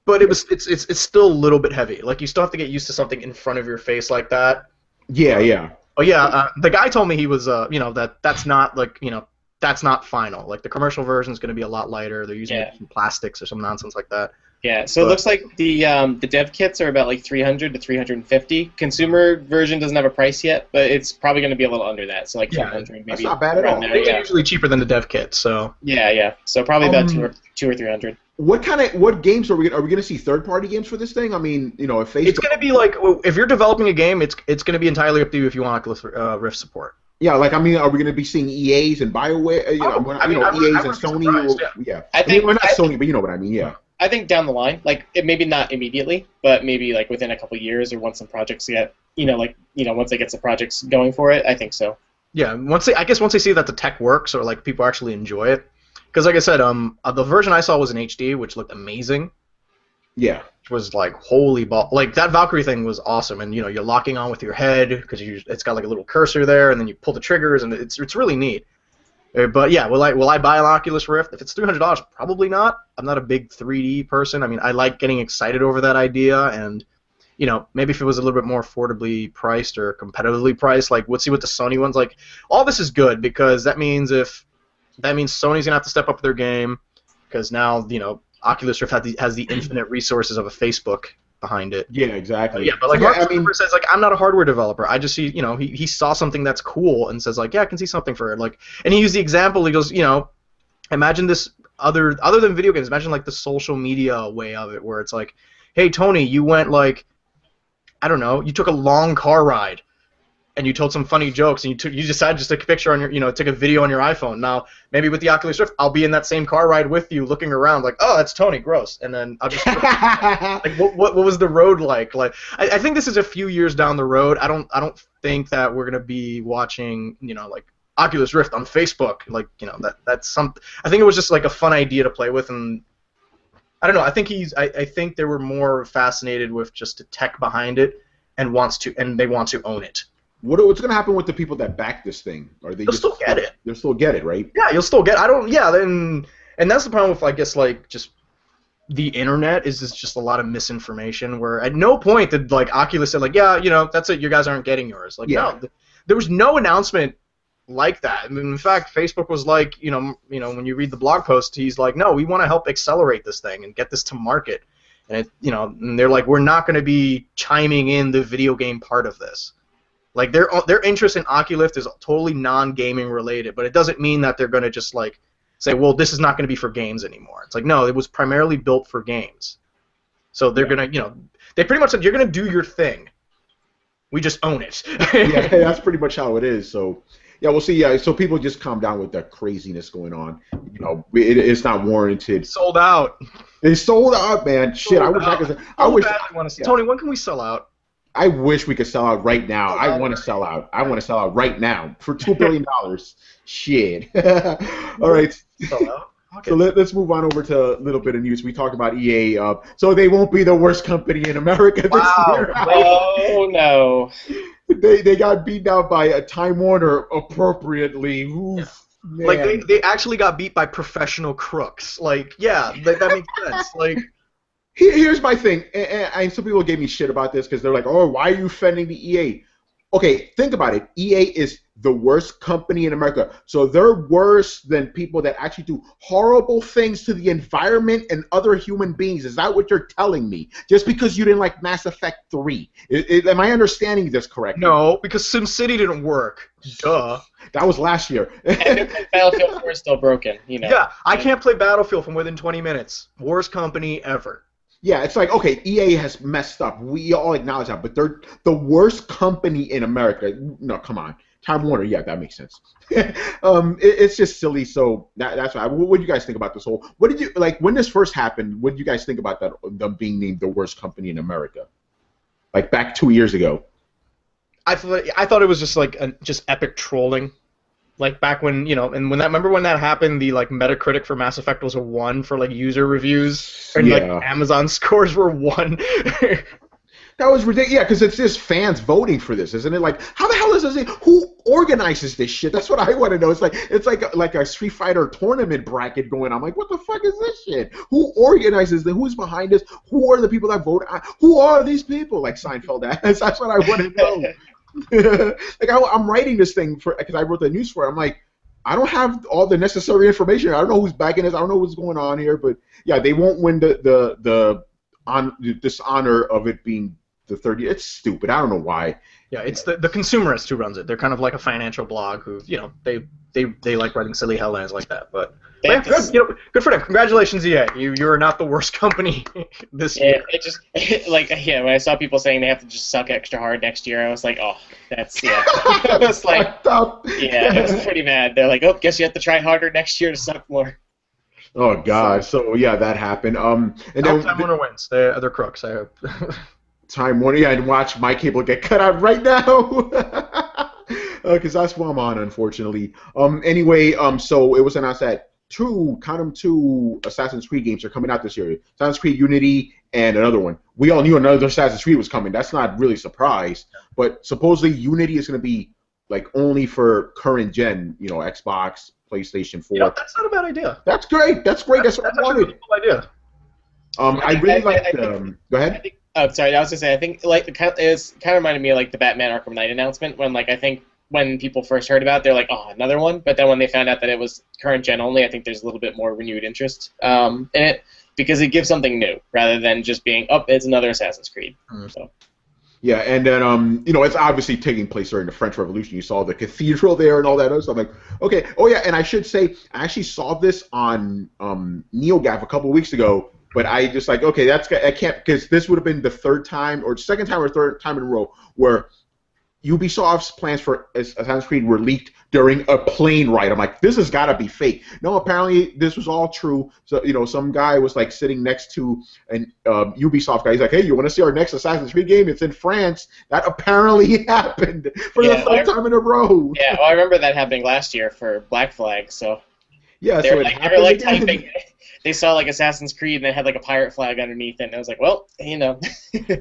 but it's still a little bit heavy. Like you still have to get used to something in front of your face like that. Yeah, yeah. Oh yeah, the guy told me he was you know that's not like you know that's not final. Like the commercial version is going to be a lot lighter. They're using some plastics or some nonsense like that. Yeah, so it looks like the dev kits are about like $300 to $350. Consumer version doesn't have a price yet, but it's probably going to be a little under that. So like $300 maybe. That's not bad at all. They're usually cheaper than the dev kit, so. Yeah. So probably about $200 or $300. What games are we going to see third-party games for this thing? I mean, you know, if Facebook. It's going to be like if you're developing a game, it's going to be entirely up to you if you want Oculus Rift support. Yeah, like I mean, are we going to be seeing EAs and BioWare? EAs and Sony. Yeah. I think we're not Sony, but you know what I mean. Yeah. I think down the line, like maybe not immediately, but maybe like within a couple of years or once some projects get, once they get some projects going for it, I think so. Yeah, once they see that the tech works or like people actually enjoy it, because like I said, the version I saw was in HD, which looked amazing. Yeah. Which was like holy ball, like that Valkyrie thing was awesome, and you're locking on with your head because it's got like a little cursor there, and then you pull the triggers, and it's really neat. But yeah, will I buy an Oculus Rift? If it's $300, probably not. I'm not a big 3D person. I mean, I like getting excited over that idea, and maybe if it was a little bit more affordably priced or competitively priced, like let's see what the Sony one's like. All this is good because that means Sony's gonna have to step up their game because now Oculus Rift has the infinite resources of a Facebook behind it. Yeah, exactly. Yeah, but like Mark Zuckerberg says, like I'm not a hardware developer. I just see, he saw something that's cool and says like, yeah, I can see something for it. Like, and he used the example. He goes, imagine this other than video games. Imagine like the social media way of it, where it's like, hey Tony, you went like, I don't know, you took a long car ride, and you told some funny jokes, and you decided just to take a picture on your, take a video on your iPhone. Now, maybe with the Oculus Rift, I'll be in that same car ride with you, looking around, like, oh, that's Tony, gross, and then I'll just like, what was the road like? Like, I think this is a few years down the road. I don't think that we're gonna be watching, like Oculus Rift on Facebook, like, that's some. I think it was just like a fun idea to play with, and I don't know. I think they were more fascinated with just the tech behind it, and they want to own it. What's going to happen with the people that back this thing? Are they? They'll still get it. They'll still get it, right? Yeah, you'll still get. And that's the problem with, I guess, like just the internet is just a lot of misinformation. Where at no point did like Oculus say like, yeah, that's it. You guys aren't getting yours. Like, no, there was no announcement like that. I mean, in fact, Facebook was like, when you read the blog post, he's like, no, we want to help accelerate this thing and get this to market. And and they're like, we're not going to be chiming in the video game part of this. Like their interest in Oculift is totally non-gaming related, but it doesn't mean that they're going to just like say, well, this is not going to be for games anymore. It's like, no, it was primarily built for games. So they're going to, they pretty much said, you're going to do your thing. We just own it. Yeah, that's pretty much how it is. So, yeah, we'll see. Yeah, so people just calm down with the craziness going on. It's not warranted. Sold out. They sold out, man. Shit, I wish I could. I wish. I want to see. Tony, when can we sell out? I wish we could sell out right now. I want to sell out. I want to sell out right now for $2 billion. Shit. All right. Sell out. Okay. So let's move on over to a little bit of news. We talked about EA. So they won't be the worst company in America this year. Oh, no. They got beat down by a Time Warner appropriately. Oof, man. Like they actually got beat by professional crooks. Like, yeah, that makes sense. Like, here's my thing, and some people gave me shit about this because they're like, oh, why are you defending the EA? Okay, think about it. EA is the worst company in America. So they're worse than people that actually do horrible things to the environment and other human beings. Is that what you're telling me? Just because you didn't like Mass Effect 3. Am I understanding this correctly? No, because SimCity didn't work. Duh. That was last year. And Battlefield 4 is still broken, Yeah, I can't play Battlefield for more than 20 minutes. Worst company ever. Yeah, it's like, okay, EA has messed up. We all acknowledge that, but they're the worst company in America. No, come on. Time Warner, yeah, that makes sense. It's just silly, so that's why. What do you guys think about this whole? What did you, like, when this first happened, what did you guys think about that, them being named the worst company in America? Like, back 2 years ago. I thought it was just, like, just epic trolling. Like back when, and remember when that happened, the like Metacritic for Mass Effect was a 1 for like user reviews, and like Amazon scores were 1. That was ridiculous. Yeah, because it's just fans voting for this, isn't it? Like, how the hell is this? Who organizes this shit? That's what I want to know. It's like a Street Fighter tournament bracket going on. I'm like, what the fuck is this shit? Who organizes this? Who's behind this? Who are the people that vote? Who are these people? Like Seinfeld asks. That's what I want to know. Like I'm writing this thing because I wrote the news for it. I'm like, I don't have all the necessary information. I don't know who's backing this. I don't know what's going on here. But yeah, they won't win the dishonor of it being the 30. It's stupid. I don't know why. Yeah, it's the consumerist who runs it. They're kind of like a financial blog who they like writing silly headlines like that. But good for them. Congratulations, EA. You're not the worst company this year. It just when I saw people saying they have to just suck extra hard next year, I was like, oh, that's I was like, it was pretty bad. They're like, oh, guess you have to try harder next year to suck more. Oh God. So yeah, that happened. And then Time Warner wins. They're crooks. I hope. Time Warner. Yeah, and watch my cable get cut out right now. Because that's what I'm on, unfortunately. Anyway, so it was announced that two Assassin's Creed games are coming out this year. Assassin's Creed Unity and another one. We all knew another Assassin's Creed was coming. That's not really a surprise. But supposedly Unity is going to be like only for current gen, Xbox, PlayStation 4. That's not a bad idea. That's great. That's great. That's what I wanted. That's a cool idea. I really like. Go ahead. Sorry, I was gonna say. I think it's kind of reminded me of like the Batman Arkham Knight announcement when I think when people first heard about it, they're like, oh, another one. But then when they found out that it was current gen only, I think there's a little bit more renewed interest in it because it gives something new rather than just being, oh, it's another Assassin's Creed. So. Yeah, and then it's obviously taking place during the French Revolution. You saw the cathedral there and all that other stuff. I'm like, okay, oh yeah, and I should say I actually saw this on NeoGAF a couple of weeks ago. But I just like, okay, I can't, because this would have been the third time or second time or third time in a row where Ubisoft's plans for Assassin's Creed were leaked during a plane ride. I'm like, this has got to be fake. No, apparently this was all true. So, some guy was like sitting next to an Ubisoft guy. He's like, hey, you want to see our next Assassin's Creed game? It's in France. That apparently happened for the third time in a row. Yeah, well, I remember that happening last year for Black Flag. So yeah, they were like typing. They saw like Assassin's Creed and they had like a pirate flag underneath it, and I was like, well,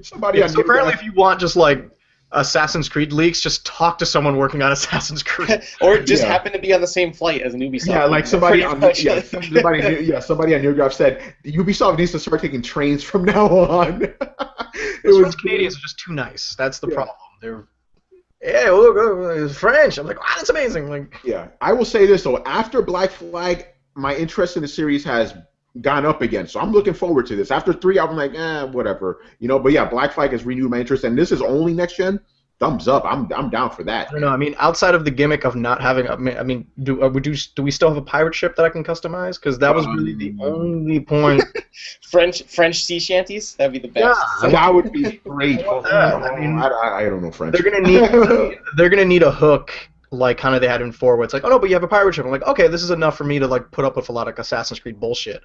Somebody so apparently, if you want just like Assassin's Creed leaks, just talk to someone working on Assassin's Creed, or just happen to be on the same flight as an Ubisoft. Yeah, like somebody on somebody on NeoGAF said Ubisoft needs to start taking trains from now on. Canadians are just too nice. That's the problem. They're look, it's French. I'm like, wow, that's amazing. Like, yeah, I will say this though. After Black Flag, my interest in the series has gone up again, so I'm looking forward to this. After 3, I'm like, whatever, But yeah, Black Flag has renewed my interest, and this is only next gen. thumbs up. I'm down for that. I don't know. I mean, outside of the gimmick of not having, do we still have a pirate ship that I can customize? Because that was really the only point. French sea shanties, that'd be the best. Yeah, That would be great. I mean, I don't know French. they're gonna need a hook like kind of they had in 4, where it's like, oh no, but you have a pirate ship. I'm like, okay, this is enough for me to like put up with a lot of Assassin's Creed bullshit.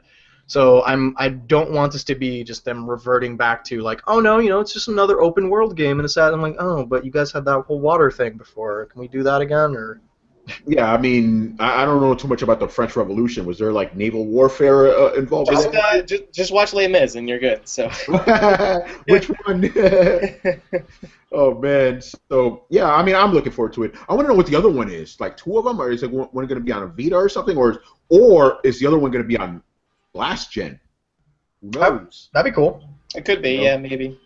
So I don't want this to be just them reverting back to like, oh no, it's just another open world game, and it's sad. I'm like, oh, but you guys had that whole water thing before. Can we do that again? Or yeah, I mean, I don't know too much about the French Revolution. Was there like naval warfare involved? Just watch Les Mis and you're good. So which one? Oh man, so yeah, I mean, I'm looking forward to it. I want to know what the other one is. Like 2 of them, or is it one going to be on a Vita or something, or is the other one going to be on last gen? Who knows? That'd be cool. It could be, yeah, maybe.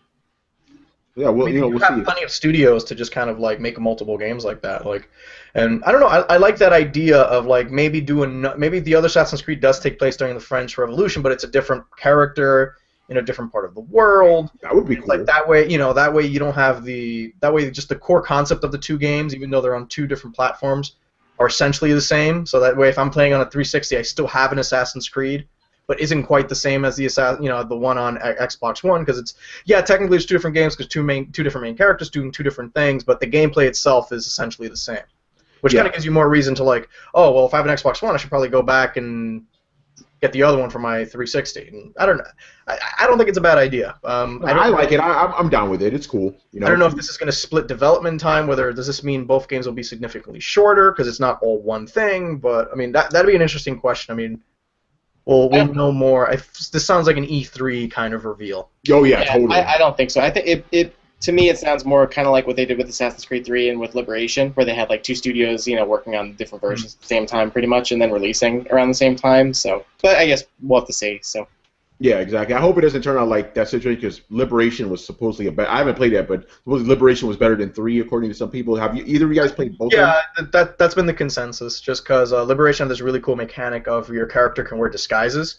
Yeah, well, we'll have see. Plenty of studios to just kind of like make multiple games like that, like, and I don't know. I like that idea of like maybe the other Assassin's Creed does take place during the French Revolution, but it's a different character in a different part of the world. That would be cool. Like that way, that way you don't have that way just the core concept of the 2 games, even though they're on 2 different platforms, are essentially the same. So that way, if I'm playing on a 360, I still have an Assassin's Creed, but isn't quite the same as the one on Xbox One, because it's technically it's 2 different games because 2 different main characters doing 2 different things, but the gameplay itself is essentially the same, which kind of gives you more reason to like, oh well, if I have an Xbox One, I should probably go back and get the other one for my 360. And I don't know. I don't think it's a bad idea. I like it. I'm down with it. It's cool. I don't know if this is going to split development time. Does this mean both games will be significantly shorter because it's not all one thing? But I mean, that'd be an interesting question. I mean. We'll know more. This sounds like an E3 kind of reveal. Oh yeah, totally. I don't think so. I think it to me it sounds more kind of like what they did with Assassin's Creed 3 and with Liberation, where they had like 2 studios, working on different versions at the same time, pretty much, and then releasing around the same time. So, but I guess we'll have to see. So. Yeah, exactly. I hope it doesn't turn out like that situation, because Liberation was supposedly I haven't played it, but supposedly Liberation was better than 3, according to some people. Have either of you guys played both? Yeah, that's been the consensus. Just because Liberation has this really cool mechanic of your character can wear disguises,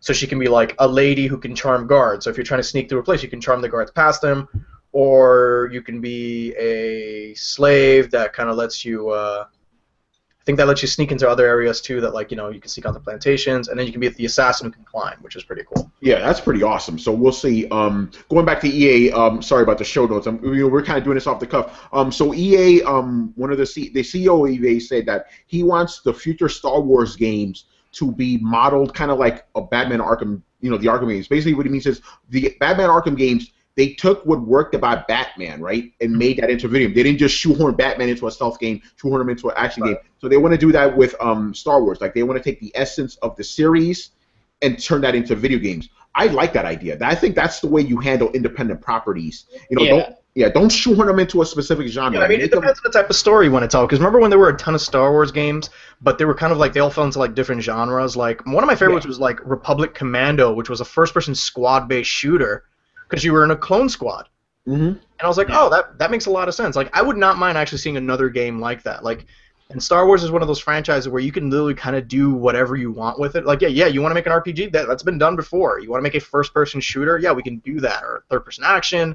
so she can be like a lady who can charm guards. So if you're trying to sneak through a place, you can charm the guards past them, or you can be a slave that kind of lets you. I think that lets you sneak into other areas too. That you can sneak on the plantations, and then you can be the assassin who can climb, which is pretty cool. Yeah, that's pretty awesome. So we'll see. Going back to EA. Sorry about the show notes. We're kind of doing this off the cuff. So EA, one of the CEO of EA said that he wants the future Star Wars games to be modeled kind of like a Batman Arkham. The Arkham games. Basically, what he means is the Batman Arkham games. They took what worked about Batman, right, and made that into a video game. They didn't just shoehorn Batman into a stealth game, shoehorn him into an action game. So they want to do that with Star Wars. Like, they want to take the essence of the series and turn that into video games. I like that idea. I think that's the way you handle independent properties. Don't shoehorn them into a specific genre. Yeah, I mean, it depends on the type of story you want to tell. Because remember when there were a ton of Star Wars games, but they were kind of like, they all fell into like different genres. Like, one of my favorites was like Republic Commando, which was a first-person squad-based shooter, because you were in a clone squad. Mm-hmm. And I was like, oh, that makes a lot of sense. Like, I would not mind actually seeing another game like that. Like, and Star Wars is one of those franchises where you can literally kind of do whatever you want with it. Like, you want to make an RPG? That's been done before. You want to make a first-person shooter? Yeah, we can do that. Or third-person action,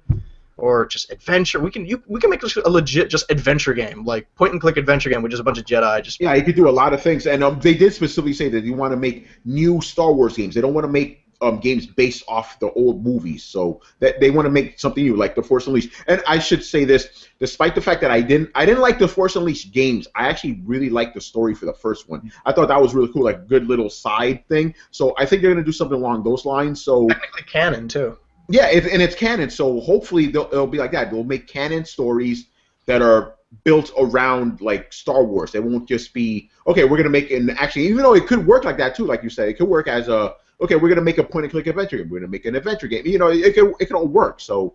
or just adventure. We can make a legit just adventure game, like point-and-click adventure game with just a bunch of Jedi. Yeah, you could do a lot of things. And they did specifically say that you want to make new Star Wars games. They don't want to make games based off the old movies, so that they want to make something new, like The Force Unleashed. And I should say this, despite the fact that I didn't like The Force Unleashed games, I actually really liked the story for the first one. I thought that was really cool, like a good little side thing. So I think they're going to do something along those lines. So technically canon too. Yeah, and it's canon. So hopefully it'll be like that. They'll make canon stories that are built around like Star Wars. They won't just be, okay, we're going to make an action, even though it could work like that too, like you said. It could work as a, okay, we're going to make a point-and-click adventure game. We're going to make an adventure game. It can all work. So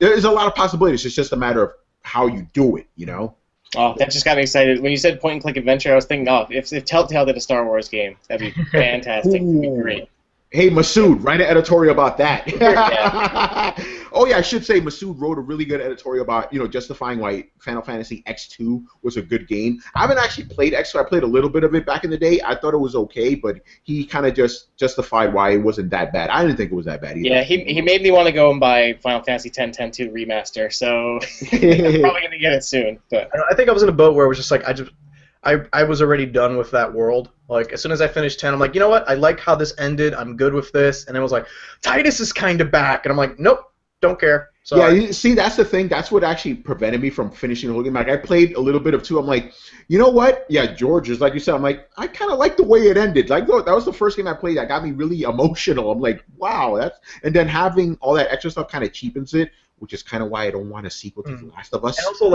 there's a lot of possibilities. It's just a matter of how you do it, Oh, that just got me excited. When you said point-and-click adventure, I was thinking, if Telltale did a Star Wars game, that'd be fantastic. It'd be great. Hey, Masood, write an editorial about that. Oh yeah, I should say Masood wrote a really good editorial about justifying why Final Fantasy X2 was a good game. I haven't actually played X2. I played a little bit of it back in the day. I thought it was okay, but he kind of just justified why it wasn't that bad. I didn't think it was that bad either. Yeah, he made me want to go and buy Final Fantasy X-10-2 remaster, so I'm probably gonna get it soon. But I think I was in a boat where it was just like I was already done with that world. Like, as soon as I finished 10, I'm like, you know what? I like how this ended. I'm good with this. And it was like, Titus is kind of back. And I'm like, nope, don't care. Sorry. Yeah, see, that's the thing. That's what actually prevented me from finishing the whole game. Like, I played a little bit of 2. I'm like, you know what? Yeah, George is like you said. I'm like, I kind of like the way it ended. Like, look, that was the first game I played that got me really emotional. I'm like, wow, and then having all that extra stuff kind of cheapens it, which is kind of why I don't want a sequel to The Last of Us. And also,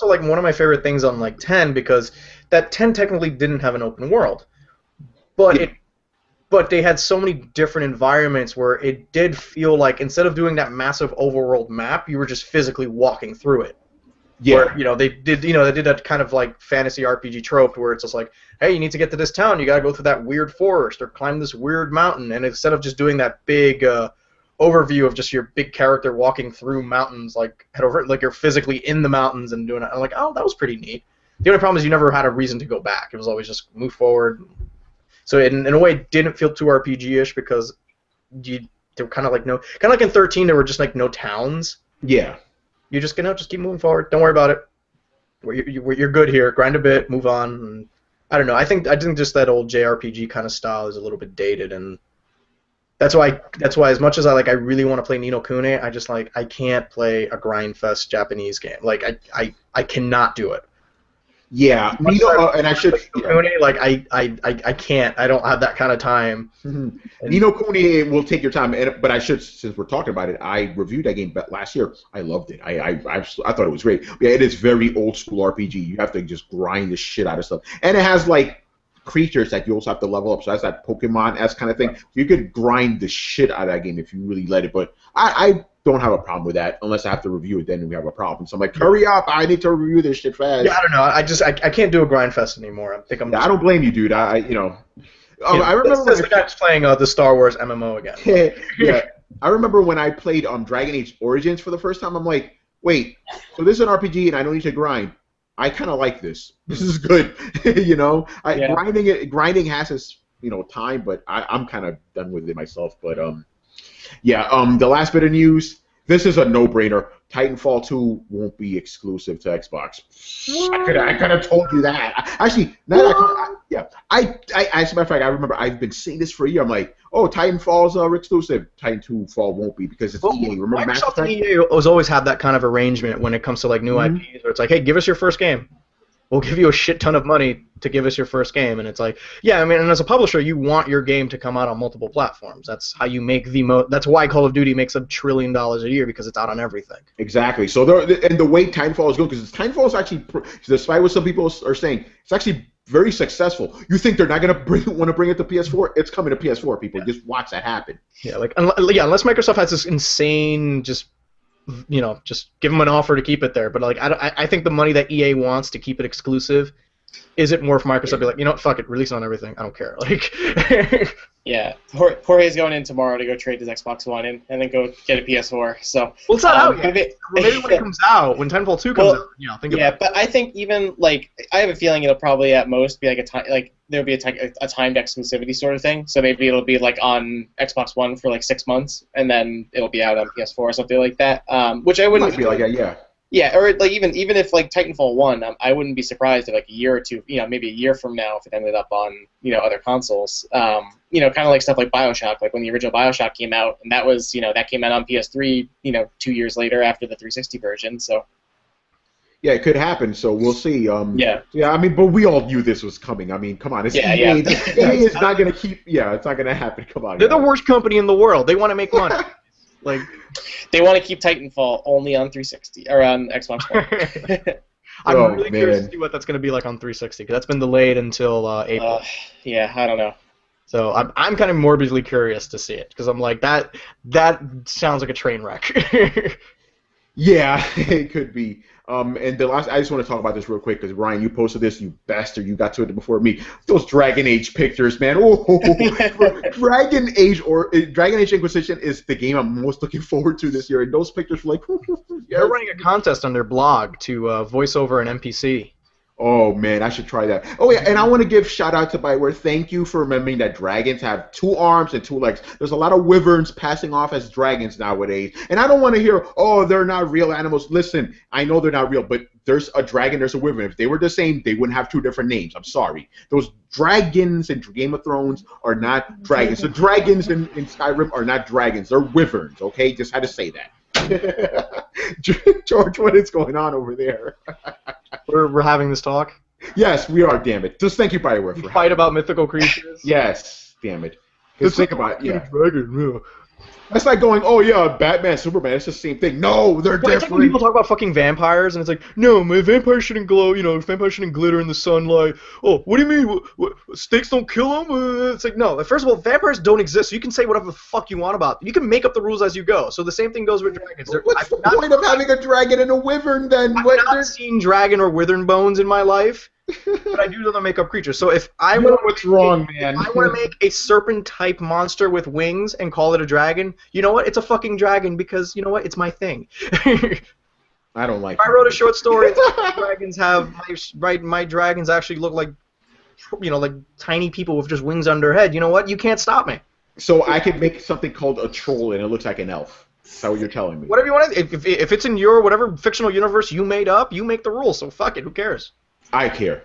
like, one of my favorite things on, like, 10, because that 10 technically didn't have an open world. But they had so many different environments where it did feel like, instead of doing that massive overworld map, you were just physically walking through it. Yeah. Where, they did that kind of, like, fantasy RPG trope where it's just like, hey, you need to get to this town, you gotta go through that weird forest or climb this weird mountain, and instead of just doing that big, overview of just your big character walking through mountains, like you're physically in the mountains and doing it. I'm like, oh, that was pretty neat. The only problem is you never had a reason to go back. It was always just move forward. So in a way, it didn't feel too RPG-ish because there were kind of like in 13 there were just like no towns. Yeah. You just just keep moving forward. Don't worry about it. You're good here. Grind a bit, move on. And I don't know. I think just that old JRPG kind of style is a little bit dated, and That's why as much as I really want to play Ni no Kuni, I can't play a grindfest Japanese game. Like I cannot do it. Yeah, and I should. Kuni, I can't. I don't have that kind of time. Mm-hmm. Ni no Kuni will take your time, but I should, since we're talking about it, I reviewed that game last year. I loved it. I thought it was great. Yeah, it is very old school RPG. You have to just grind the shit out of stuff, and it has creatures that you also have to level up, so that's that Pokemon-esque kind of thing. You could grind the shit out of that game if you really let it, but I don't have a problem with that unless I have to review it, then we have a problem. So I'm like, hurry up, I need to review this shit fast. Yeah, I don't know. I can't do a grind fest anymore. I don't blame you, dude. I remember when the guy's playing the Star Wars MMO again. Yeah, I remember when I played Dragon Age Origins for the first time. I'm like, wait, so this is an RPG and I don't need to grind. I kind of like this. This is good. Grinding has its time, but I'm kind of done with it myself. But the last bit of news. This is a no-brainer. Titanfall 2 won't be exclusive to Xbox. I could have told you that. Actually, as a matter of fact, I remember I've been saying this for a year. I'm like, oh, Titanfall's exclusive. Titanfall won't be because it's EA. Remember Microsoft and EA always have that kind of arrangement when it comes to new IPs, where it's like, hey, give us your first game. We'll give you a shit ton of money to give us your first game, and it's like, yeah, I mean, and as a publisher, you want your game to come out on multiple platforms. That's how you make that's why Call of Duty makes $1 trillion a year, because it's out on everything. Exactly. So the way Titanfall is going, because Titanfall is actually, despite what some people are saying, it's actually very successful. You think they're not going to want to bring it to PS4? It's coming to PS4, people. Just watch that happen. Yeah, unless Microsoft has this insane just give them an offer to keep it there. But I think the money that EA wants to keep it exclusive, is it more for Microsoft to be like, you know what, fuck it, release on everything, I don't care. Yeah, Jorge's going in tomorrow to go trade his Xbox One and then go get a PS4. So well, it's not out yet. Maybe when it comes out, when Titanfall 2 comes out, think about it. Yeah, but I think even I have a feeling it'll probably at most be there'll be a timed exclusivity sort of thing. So maybe it'll be on Xbox One for 6 months, and then it'll be out on PS4 or something like that. Which I wouldn't be like that, yeah. Yeah, or even if Titanfall 1, I wouldn't be surprised if a year or two, maybe a year from now, if it ended up on other consoles. Kind of like stuff like BioShock, when the original BioShock came out, and that was that came out on PS3, 2 years later after the 360 version. So. Yeah, it could happen. So we'll see. Yeah. I mean, but we all knew this was coming. I mean, come on, it's EA. EA is not gonna keep. Yeah, it's not gonna happen. Come on. They're the worst company in the world. They want to make money. They want to keep Titanfall only on 360 or on Xbox One. I'm really curious to see what that's going to be like on 360, because that's been delayed until April. Yeah, I don't know. So I'm kind of morbidly curious to see it, because I'm like, that sounds like a train wreck. Yeah, it could be. And the last, I just want to talk about this real quick because Ryan, you posted this, you bastard, you got to it before me. Those Dragon Age pictures, man. Oh, Dragon Age Inquisition is the game I'm most looking forward to this year. And those pictures were like, yes. They're running a contest on their blog to voice over an NPC. Oh man, I should try that. Oh yeah, and I want to give shout out to Bioware. Thank you for remembering that dragons have 2 arms and 2 legs. There's a lot of wyverns passing off as dragons nowadays, and I don't want to hear, oh, they're not real animals. Listen, I know they're not real, but there's a dragon, there's a wyvern. If they were the same, they wouldn't have 2 different names. I'm sorry. Those dragons in Game of Thrones are not dragons. The dragons in Skyrim are not dragons. They're wyverns. Okay, just had to say that. George, what is going on over there? We're having this talk? Yes, we are, damn it. Just thank you, Bioware, for fight about mythical creatures? Yes, damn it. Just think about it, yeah. Dragon, That's like going, oh yeah, Batman, Superman, it's the same thing. No, they're different. It's like when people talk about fucking vampires, and it's like, no, my vampire shouldn't glow, vampires shouldn't glitter in the sunlight. Oh, what do you mean? What, snakes don't kill them? It's like, no. First of all, vampires don't exist, so you can say whatever the fuck you want about them. You can make up the rules as you go. So the same thing goes with dragons. What's the point of having a dragon and a wyvern, then? I've not seen dragon or wyvern bones in my life. But I do know they make up creatures. So if I want what's wrong, man. If I want to make a serpent-type monster with wings and call it a dragon, you know what? It's a fucking dragon because you know what? It's my thing. I don't like. If I wrote a short story, dragons have my dragons actually look like like tiny people with just wings on their head. You know what? You can't stop me. So I could make something called a troll and it looks like an elf. That's what you're telling me. Whatever you want. If it's in your whatever fictional universe you made up, you make the rules. So fuck it. Who cares? I care.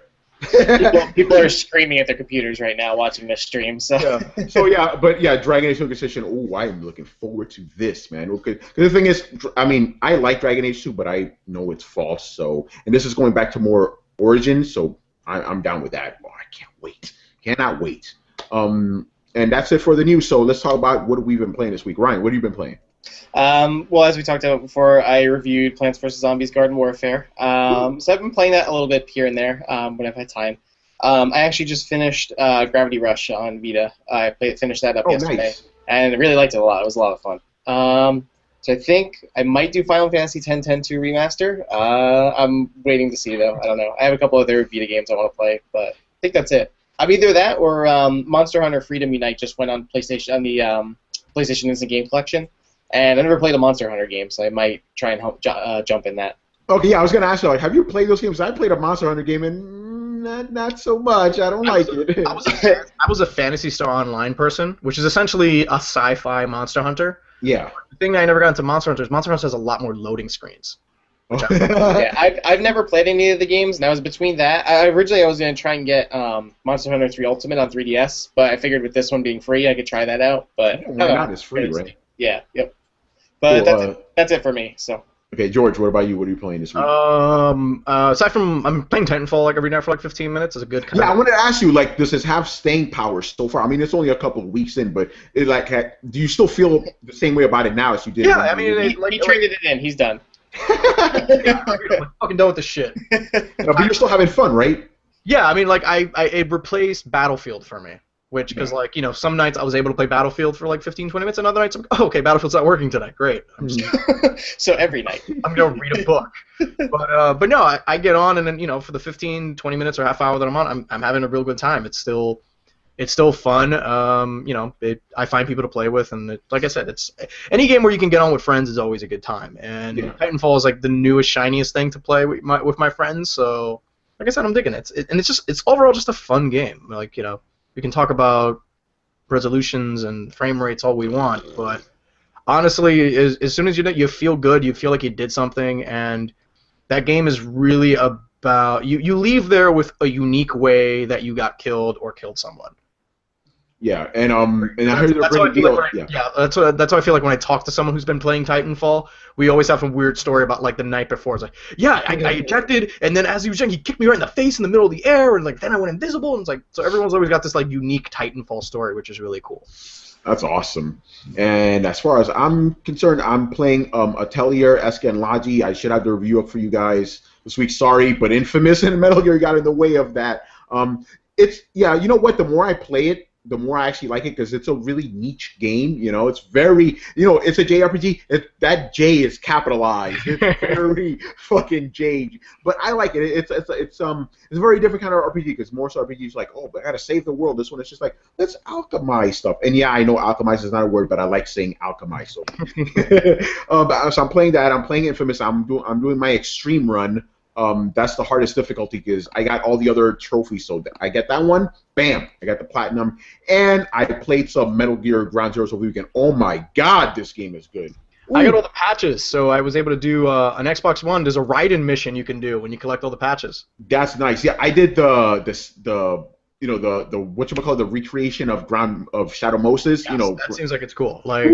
People are screaming at their computers right now watching this stream. So Dragon Age Inquisition. Oh, I am looking forward to this, man. Okay, the thing is, I mean, I like Dragon Age 2, but I know it's false. So, and this is going back to more Origins, so I'm down with that. Oh, I can't wait. Cannot wait. And that's it for the news. So let's talk about what we've been playing this week. Ryan, what have you been playing? Well, as we talked about before, I reviewed Plants vs. Zombies Garden Warfare. So I've been playing that a little bit here and there when I've had time. I actually just finished Gravity Rush on Vita. I finished that up yesterday, nice. And I really liked it a lot. It was a lot of fun. So I think I might do Final Fantasy X-10-2 Remaster. I'm waiting to see, though. I don't know. I have a couple other Vita games I want to play, but I think that's it. Either that or Monster Hunter Freedom Unite just went on PlayStation on the PlayStation Instant Game Collection. And I never played a Monster Hunter game, so I might try and jump in that. Okay, yeah, I was going to ask you, like, have you played those games? I played a Monster Hunter game, and not so much. I don't like it. I was a Phantasy Star Online person, which is essentially a sci-fi Monster Hunter. Yeah. The thing I never got into Monster Hunter is Monster Hunter has a lot more loading screens. Yeah, I've never played any of the games, and I was between that. Originally, I was going to try and get Monster Hunter 3 Ultimate on 3DS, but I figured with this one being free, I could try that out. But why not? It's free, right? Yeah, yep. But that's it for me. So. Okay, George, what about you? What are you playing this week? Aside from I'm playing Titanfall like every night for like 15 minutes. It's a good. I wanted to ask you, like, does this have staying power so far? I mean, it's only a couple of weeks in, but do you still feel the same way about it now as you did? Yeah, I mean, he traded it in. He's done. I'm fucking done with this shit. But you're still having fun, right? Yeah, I mean, like it replaced Battlefield for me. Which, because, like, some nights I was able to play Battlefield for, like, 15, 20 minutes, and other nights I'm like, oh, okay, Battlefield's not working tonight. Great. So every night. I'm going to read a book. But no, I get on, and then, for the 15, 20 minutes or half hour that I'm on, I'm having a real good time. It's still fun. I find people to play with, and like I said, it's any game where you can get on with friends is always a good time. And Titanfall is, like, the newest, shiniest thing to play with my friends, so, like I said, I'm digging it. It's overall just a fun game. Like, we can talk about resolutions and frame rates all we want, but honestly, as soon as you feel good, you feel like you did something, and that game is really about you leave there with a unique way that you got killed or killed someone. Yeah, and I heard they're bringing deal. That's how I feel like when I talk to someone who's been playing Titanfall. We always have a weird story about like the night before. It's like, I ejected, and then as he was ejecting, he kicked me right in the face in the middle of the air, and like then I went invisible, and it's like so everyone's always got this like unique Titanfall story, which is really cool. That's awesome. And as far as I'm concerned, I'm playing Atelier Escanlagi. I should have the review up for you guys this week. Sorry, but Infamous and Metal Gear got in the way of that. You know what? The more I play it, the more I actually like it because it's a really niche game. You know, it's very, it's a JRPG. That J is capitalized. It's very fucking J. But I like it. It's a very different kind of RPG because most RPGs like, oh, but I gotta save the world. This one is just like, let's alchemize stuff. And yeah, I know alchemize is not a word, but I like saying alchemize. So, so I'm playing that. I'm playing Infamous. I'm doing my extreme run. That's the hardest difficulty because I got all the other trophies. So I get that one, bam, I got the platinum, and I played some Metal Gear Ground Zeroes over the weekend. Oh my God, this game is good. Ooh. I got all the patches, so I was able to do an Xbox One. There's a Raiden mission you can do when you collect all the patches. That's nice. Yeah, I did the whatchamacallit, the recreation of Shadow Moses. Yes, that seems like it's cool. Like,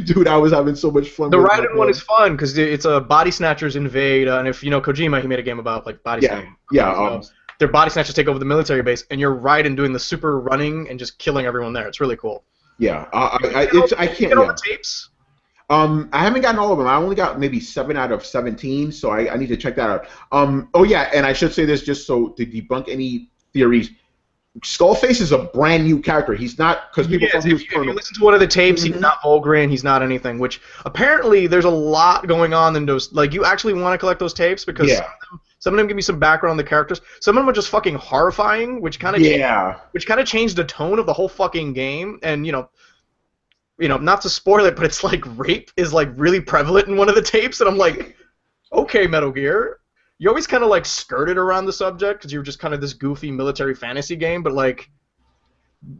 dude, I was having so much fun. The Raiden one is fun because it's a body snatchers invade, and if you know Kojima, he made a game about like body snatchers. Yeah. Their body snatchers take over the military base, and you're Raiden doing the super running and just killing everyone there. It's really cool. Yeah, I can't. Get all the tapes. I haven't gotten all of them. I only got maybe 7 out of 17, so I need to check that out. Oh yeah, and I should say this just so to debunk any theories. Skullface is a brand new character. He's not because people. If you listen to one of the tapes, he's not Volgren. He's not anything. Which apparently there's a lot going on in those. Like you actually want to collect those tapes because some of them give you some background on the characters. Some of them are just fucking horrifying, which kind of changed the tone of the whole fucking game. And not to spoil it, but it's like rape is like really prevalent in one of the tapes, and I'm like, okay, Metal Gear. You always kind of like skirted around the subject because you were just kind of this goofy military fantasy game, but like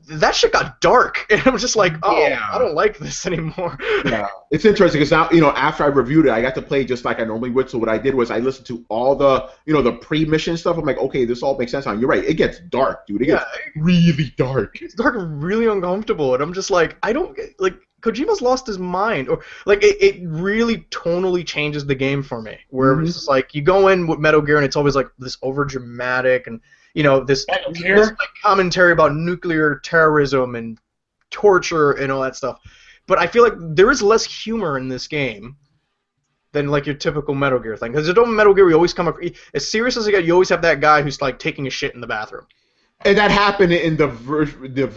that shit got dark, and I'm just like, I don't like this anymore. Yeah, it's interesting because now after I reviewed it, I got to play just like I normally would. So what I did was I listened to all the the pre-mission stuff. I'm like, okay, this all makes sense now. You're right, it gets dark, dude. It gets really dark. It's dark and really uncomfortable, and I'm just like, I don't like. Kojima's lost his mind, or like it really tonally changes the game for me. Where it's just like you go in with Metal Gear and it's always like this over dramatic and this like commentary about nuclear terrorism and torture and all that stuff. But I feel like there is less humor in this game than like your typical Metal Gear thing. Because in Metal Gear, you always come as serious as it gets. You always have that guy who's like taking a shit in the bathroom. And that happened in the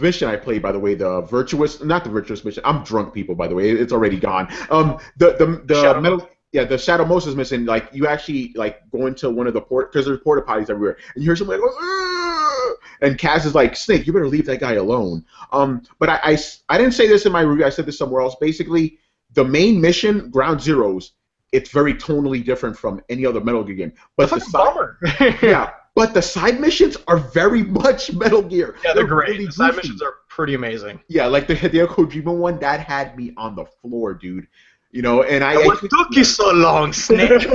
mission I played, by the way, not the virtuous mission. I'm drunk, people, by the way. It's already gone. The Shadow Moses mission, like you actually like go into one of the because there's porta potties everywhere, and you hear somebody like, "Argh!" And Kaz is like, Snake, you better leave that guy alone. But I didn't say this in my review. I said this somewhere else. Basically, the main mission, Ground Zeroes, it's very tonally different from any other Metal Gear game. But that's a bummer. Yeah. But the side missions are very much Metal Gear. Yeah, they're great. Really the side missions are pretty amazing. Yeah, like the Hideo Kojima one, that had me on the floor, dude. And what took you so long, Snake?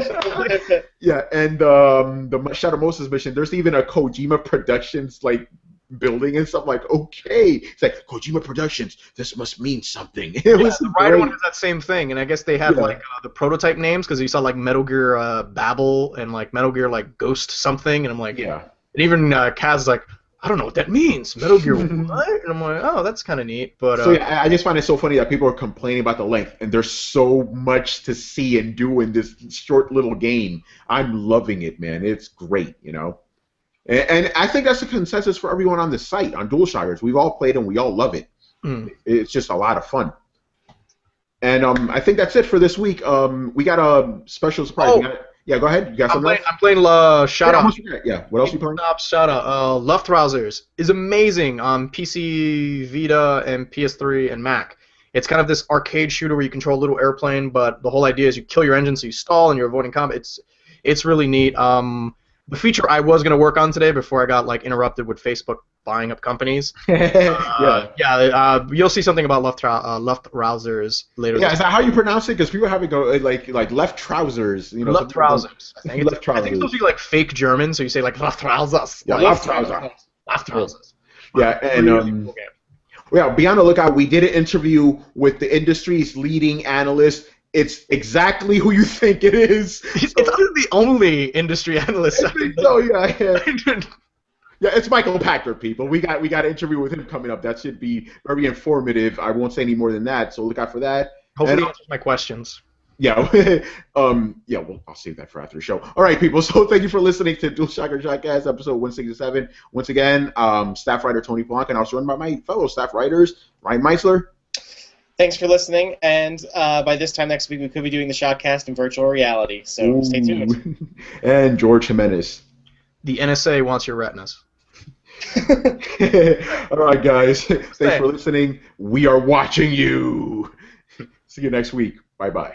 Yeah, and the Shadow Moses mission, there's even a Kojima Productions like building and stuff. Like, okay, it's like Kojima Productions. This must mean something. The Raiden one has that same thing, and I guess they have like the prototype names because you saw like Metal Gear Babel and like Metal Gear like Ghost something, and I'm like, and even Kaz is like, I don't know what that means. Metal Gear what? And I'm like, oh, that's kind of neat. But I just find it so funny that people are complaining about the length, and there's so much to see and do in this short little game. I'm loving it, man. It's great, And I think that's the consensus for everyone on the site, on DualShockers. We've all played and we all love it. It's just a lot of fun. And I think that's it for this week. We got a special surprise. Go ahead. You got something else? I'm playing Shada. What else are you playing? Shada. Luftrausers is amazing on PC, Vita, and PS3 and Mac. It's kind of this arcade shooter where you control a little airplane, but the whole idea is you kill your engine so you stall and you're avoiding combat. It's really neat. The feature I was going to work on today before I got like interrupted with Facebook buying up companies. You'll see something about Luftrausers later. Yeah, is that how you pronounce it? Because people have it go like left trousers. Luftrausers. I think it's supposed to be like fake German, so you say like Luftrausers. Yeah, Luftrausers. Yeah, and be on the lookout. We did an interview with the industry's leading analyst. It's exactly who you think it is. It's the only industry analyst. I think so, yeah. Yeah, it's Michael Packard, people. We got an interview with him coming up. That should be very informative. I won't say any more than that, so look out for that. Hopefully he answers my questions. Yeah, yeah. Well, I'll save that for after the show. All right, people. So thank you for listening to DualShockers ShockCast episode 167. Once again, staff writer Tony Blanc, and I was joined by my fellow staff writers Ryan Meisler. Thanks for listening, and by this time next week we could be doing the ShockCast in virtual reality. So stay tuned. And George Jimenez. The NSA wants your retinas. All right, guys. Thanks for listening. We are watching you. See you next week. Bye-bye.